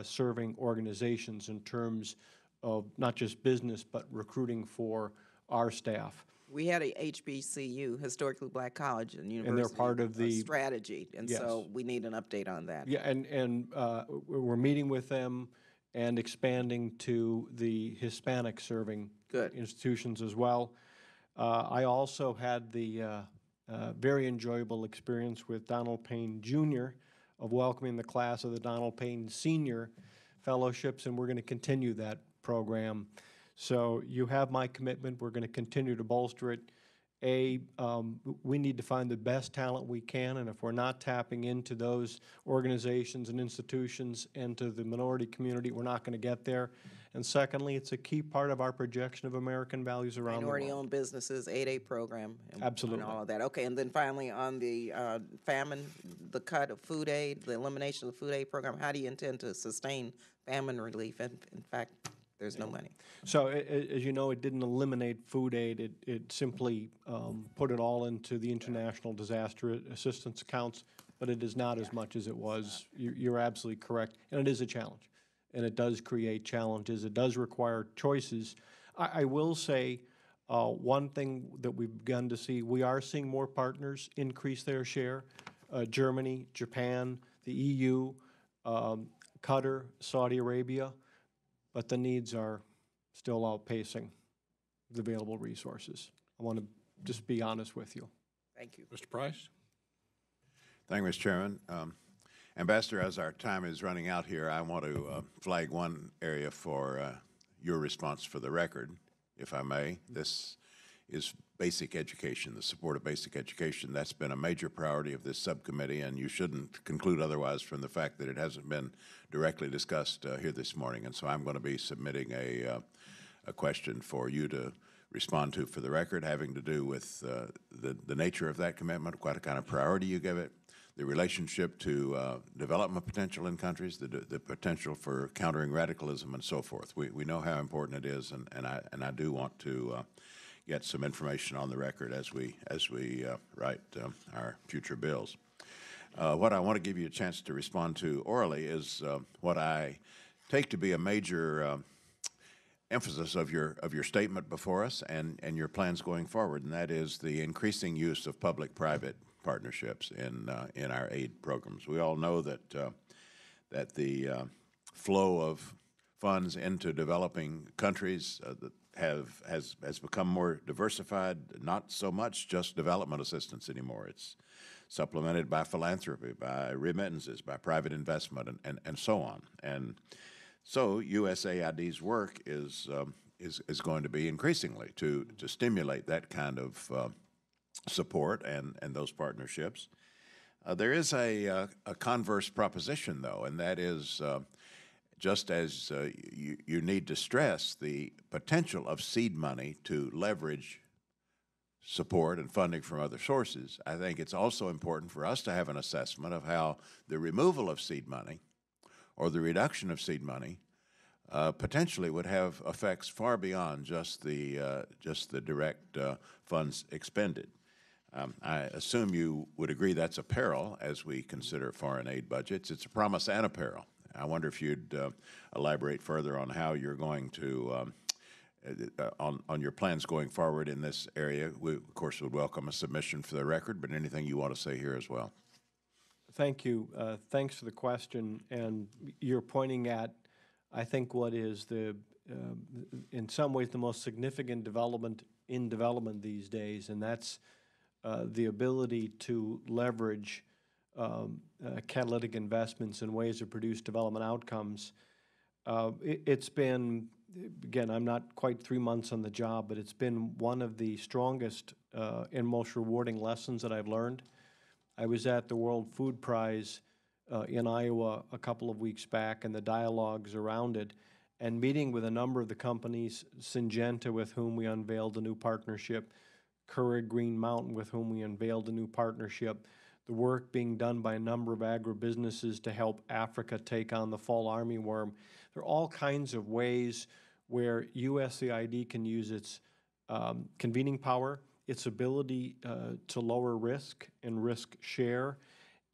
serving organizations in terms of not just business, but recruiting for our staff. We had a HBCU, Historically Black College and University, and they're part of the strategy, and yes. So we need an update on that. Yeah, and we're meeting with them and expanding to the Hispanic serving institutions as well. I also had the very enjoyable experience with Donald Payne Jr. of welcoming the class of the Donald Payne Senior Fellowships, and we're going to continue that program. So you have my commitment. We're going to continue to bolster it. We need to find the best talent we can, and if we're not tapping into those organizations and institutions and to the minority community, we're not going to get there. And secondly, it's a key part of our projection of American values around the world. Minority-owned businesses, 8A program. Absolutely. And all of that. Okay, and then finally on the famine, the cut of food aid, the elimination of the food aid program, how do you intend to sustain famine relief? And in fact, there's no money. So as you know, it didn't eliminate food aid. It simply put it all into the international disaster assistance accounts, but it is not as much as it was. You're absolutely correct, and it is a challenge. And it does create challenges. It does require choices. I will say one thing that we've begun to see, we are seeing more partners increase their share. Germany, Japan, the EU, Qatar, Saudi Arabia, but the needs are still outpacing the available resources. I want to just be honest with you. Thank you. Mr. Price? Thank you, Mr. Chairman. Ambassador, as our time is running out here, I want to flag one area for your response for the record, if I may. This is basic education, the support of basic education. That's been a major priority of this subcommittee, and you shouldn't conclude otherwise from the fact that it hasn't been directly discussed here this morning. And so I'm going to be submitting a question for you to respond to for the record, having to do with the nature of that commitment, what kind of priority you give it, the relationship to development potential in countries, the potential for countering radicalism, and so forth. We know how important it is, and I do want to get some information on the record as we write our future bills. What I want to give you a chance to respond to orally is what I take to be a major emphasis of your statement before us and your plans going forward, and that is the increasing use of public-private partnerships in our aid programs. We all know that that the flow of funds into developing countries has become more diversified. Not so much just development assistance anymore. It's supplemented by philanthropy, by remittances, by private investment, and so on. And so USAID's work is going to be increasingly to stimulate that kind of support and those partnerships. There is a converse proposition, though, and that is just as you need to stress the potential of seed money to leverage support and funding from other sources, I think it's also important for us to have an assessment of how the removal of seed money or the reduction of seed money potentially would have effects far beyond just the direct funds expended. I assume you would agree that's a peril as we consider foreign aid budgets. It's a promise and a peril. I wonder if you'd elaborate further on how you're going to, on your plans going forward in this area. We, of course, would welcome a submission for the record, but anything you want to say here as well. Thank you. Thanks for the question. And you're pointing at, I think, what is in some ways, the most significant development in development these days, and that's the ability to leverage catalytic investments in ways to produce development outcomes. It's been, again, I'm not quite 3 months on the job, but it's been one of the strongest and most rewarding lessons that I've learned. I was at the World Food Prize in Iowa a couple of weeks back, and the dialogues around it, and meeting with a number of the companies, Syngenta, with whom we unveiled a new partnership, Keurig Green Mountain, with whom we unveiled a new partnership, the work being done by a number of agribusinesses to help Africa take on the fall armyworm. There are all kinds of ways where USAID can use its convening power, its ability to lower risk and risk share,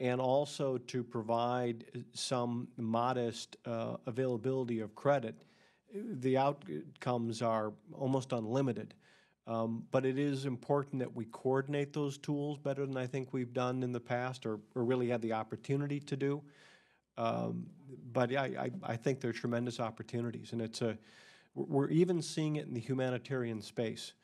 and also to provide some modest availability of credit. The outcomes are almost unlimited. But it is important that we coordinate those tools better than I think we've done in the past or really had the opportunity to do. But yeah, I think there are tremendous opportunities, and we're even seeing it in the humanitarian space.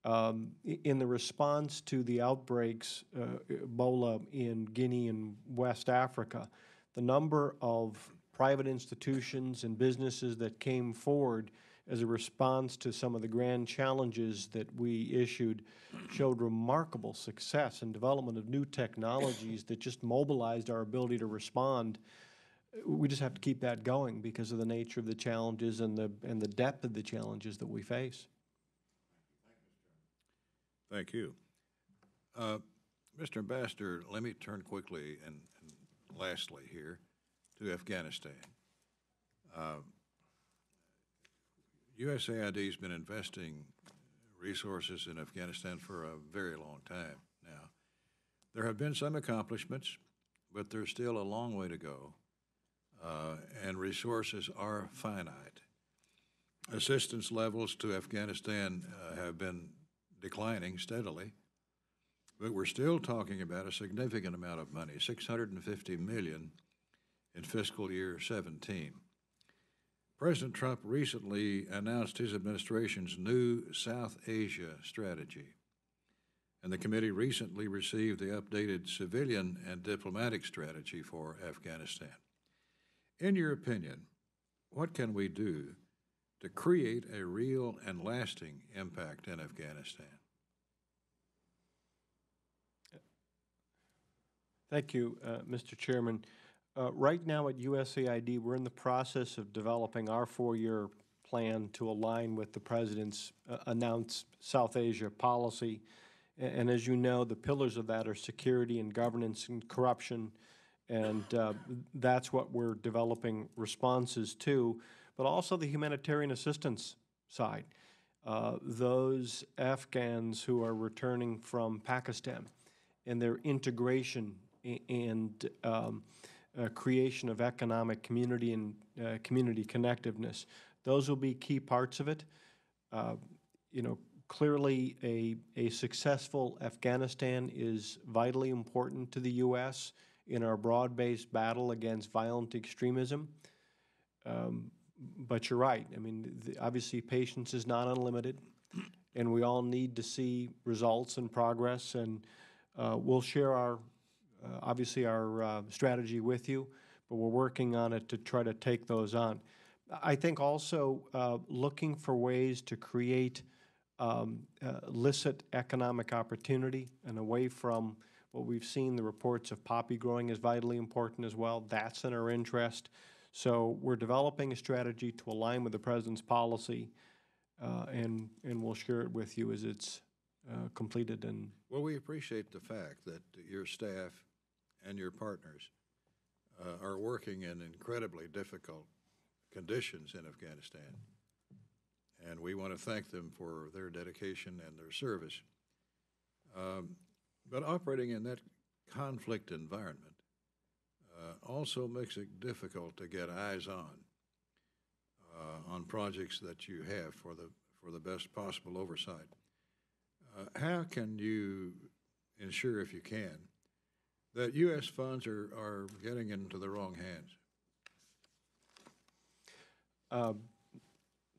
In the response to the outbreaks, Ebola in Guinea and West Africa, the number of private institutions and businesses that came forward as a response to some of the grand challenges that we issued showed remarkable success in development of new technologies that just mobilized our ability to respond. We just have to keep that going because of the nature of the challenges and the depth of the challenges that we face. Thank you. Mr. Ambassador, let me turn quickly and lastly here to Afghanistan. USAID has been investing resources in Afghanistan for a very long time now. There have been some accomplishments, but there's still a long way to go, and resources are finite. assistance levels to Afghanistan have been declining steadily, but we're still talking about a significant amount of money, $650 million in fiscal year 17. President Trump recently announced his administration's new South Asia strategy, and the committee recently received the updated civilian and diplomatic strategy for Afghanistan. In your opinion, what can we do to create a real and lasting impact in Afghanistan? Thank you, Mr. Chairman. Right now at USAID, we're in the process of developing our 4-year plan to align with the President's announced South Asia policy. And as you know, the pillars of that are security and governance and corruption, and that's what we're developing responses to, but also the humanitarian assistance side. Those Afghans who are returning from Pakistan and their integration and creation of economic community and community connectiveness, those will be key parts of it. Clearly a successful Afghanistan is vitally important to the U.S. in our broad-based battle against violent extremism. But you're right. I mean, obviously patience is not unlimited, and we all need to see results and progress, and we'll share our strategy with you, but we're working on it to try to take those on. I think also looking for ways to create illicit economic opportunity and away from what we've seen, the reports of poppy growing is vitally important as well. That's in our interest. So we're developing a strategy to align with the President's policy, and we'll share it with you as it's completed. And well, we appreciate the fact that your staff and your partners are working in incredibly difficult conditions in Afghanistan, and we want to thank them for their dedication and their service. But operating in that conflict environment also makes it difficult to get eyes on projects that you have for the best possible oversight. How can you ensure, if you can, that U.S. funds are getting into the wrong hands?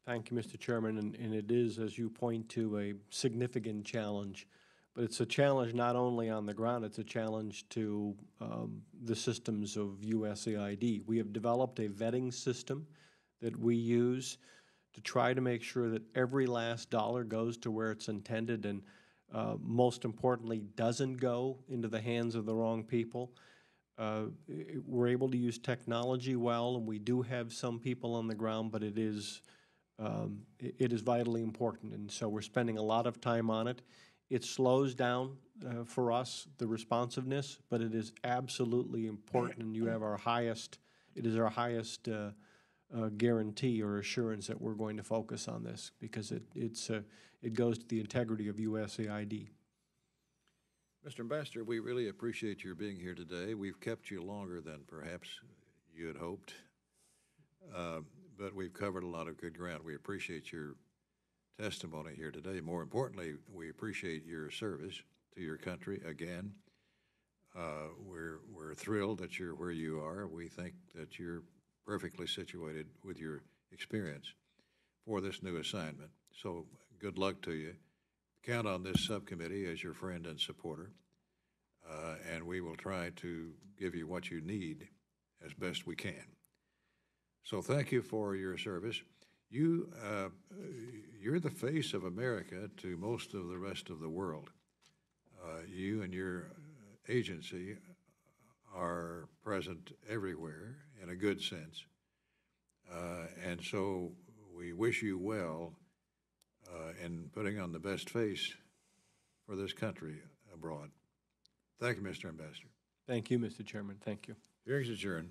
Thank you, Mr. Chairman, and it is, as you point to, a significant challenge. But it's a challenge not only on the ground, it's a challenge to the systems of USAID. We have developed a vetting system that we use to try to make sure that every last dollar goes to where it's intended and most importantly, doesn't go into the hands of the wrong people. We're able to use technology well, and we do have some people on the ground, but it is vitally important, and so we're spending a lot of time on it. It slows down for us, the responsiveness, but it is absolutely important, and you have our highest guarantee or assurance that we're going to focus on this because it goes to the integrity of USAID. Mr. Ambassador, we really appreciate your being here today. We've kept you longer than perhaps you had hoped, but we've covered a lot of good ground. We appreciate your testimony here today. More importantly, we appreciate your service to your country again. We're thrilled that you're where you are. We think that you're perfectly situated with your experience for this new assignment. So good luck to you. Count on this subcommittee as your friend and supporter, and we will try to give you what you need as best we can. So thank you for your service. You're the face of America to most of the rest of the world. You and your agency are present everywhere in a good sense. And so we wish you well in putting on the best face for this country abroad. Thank you, Mr. Ambassador. Thank you, Mr. Chairman. Thank you. Hearing's adjourned.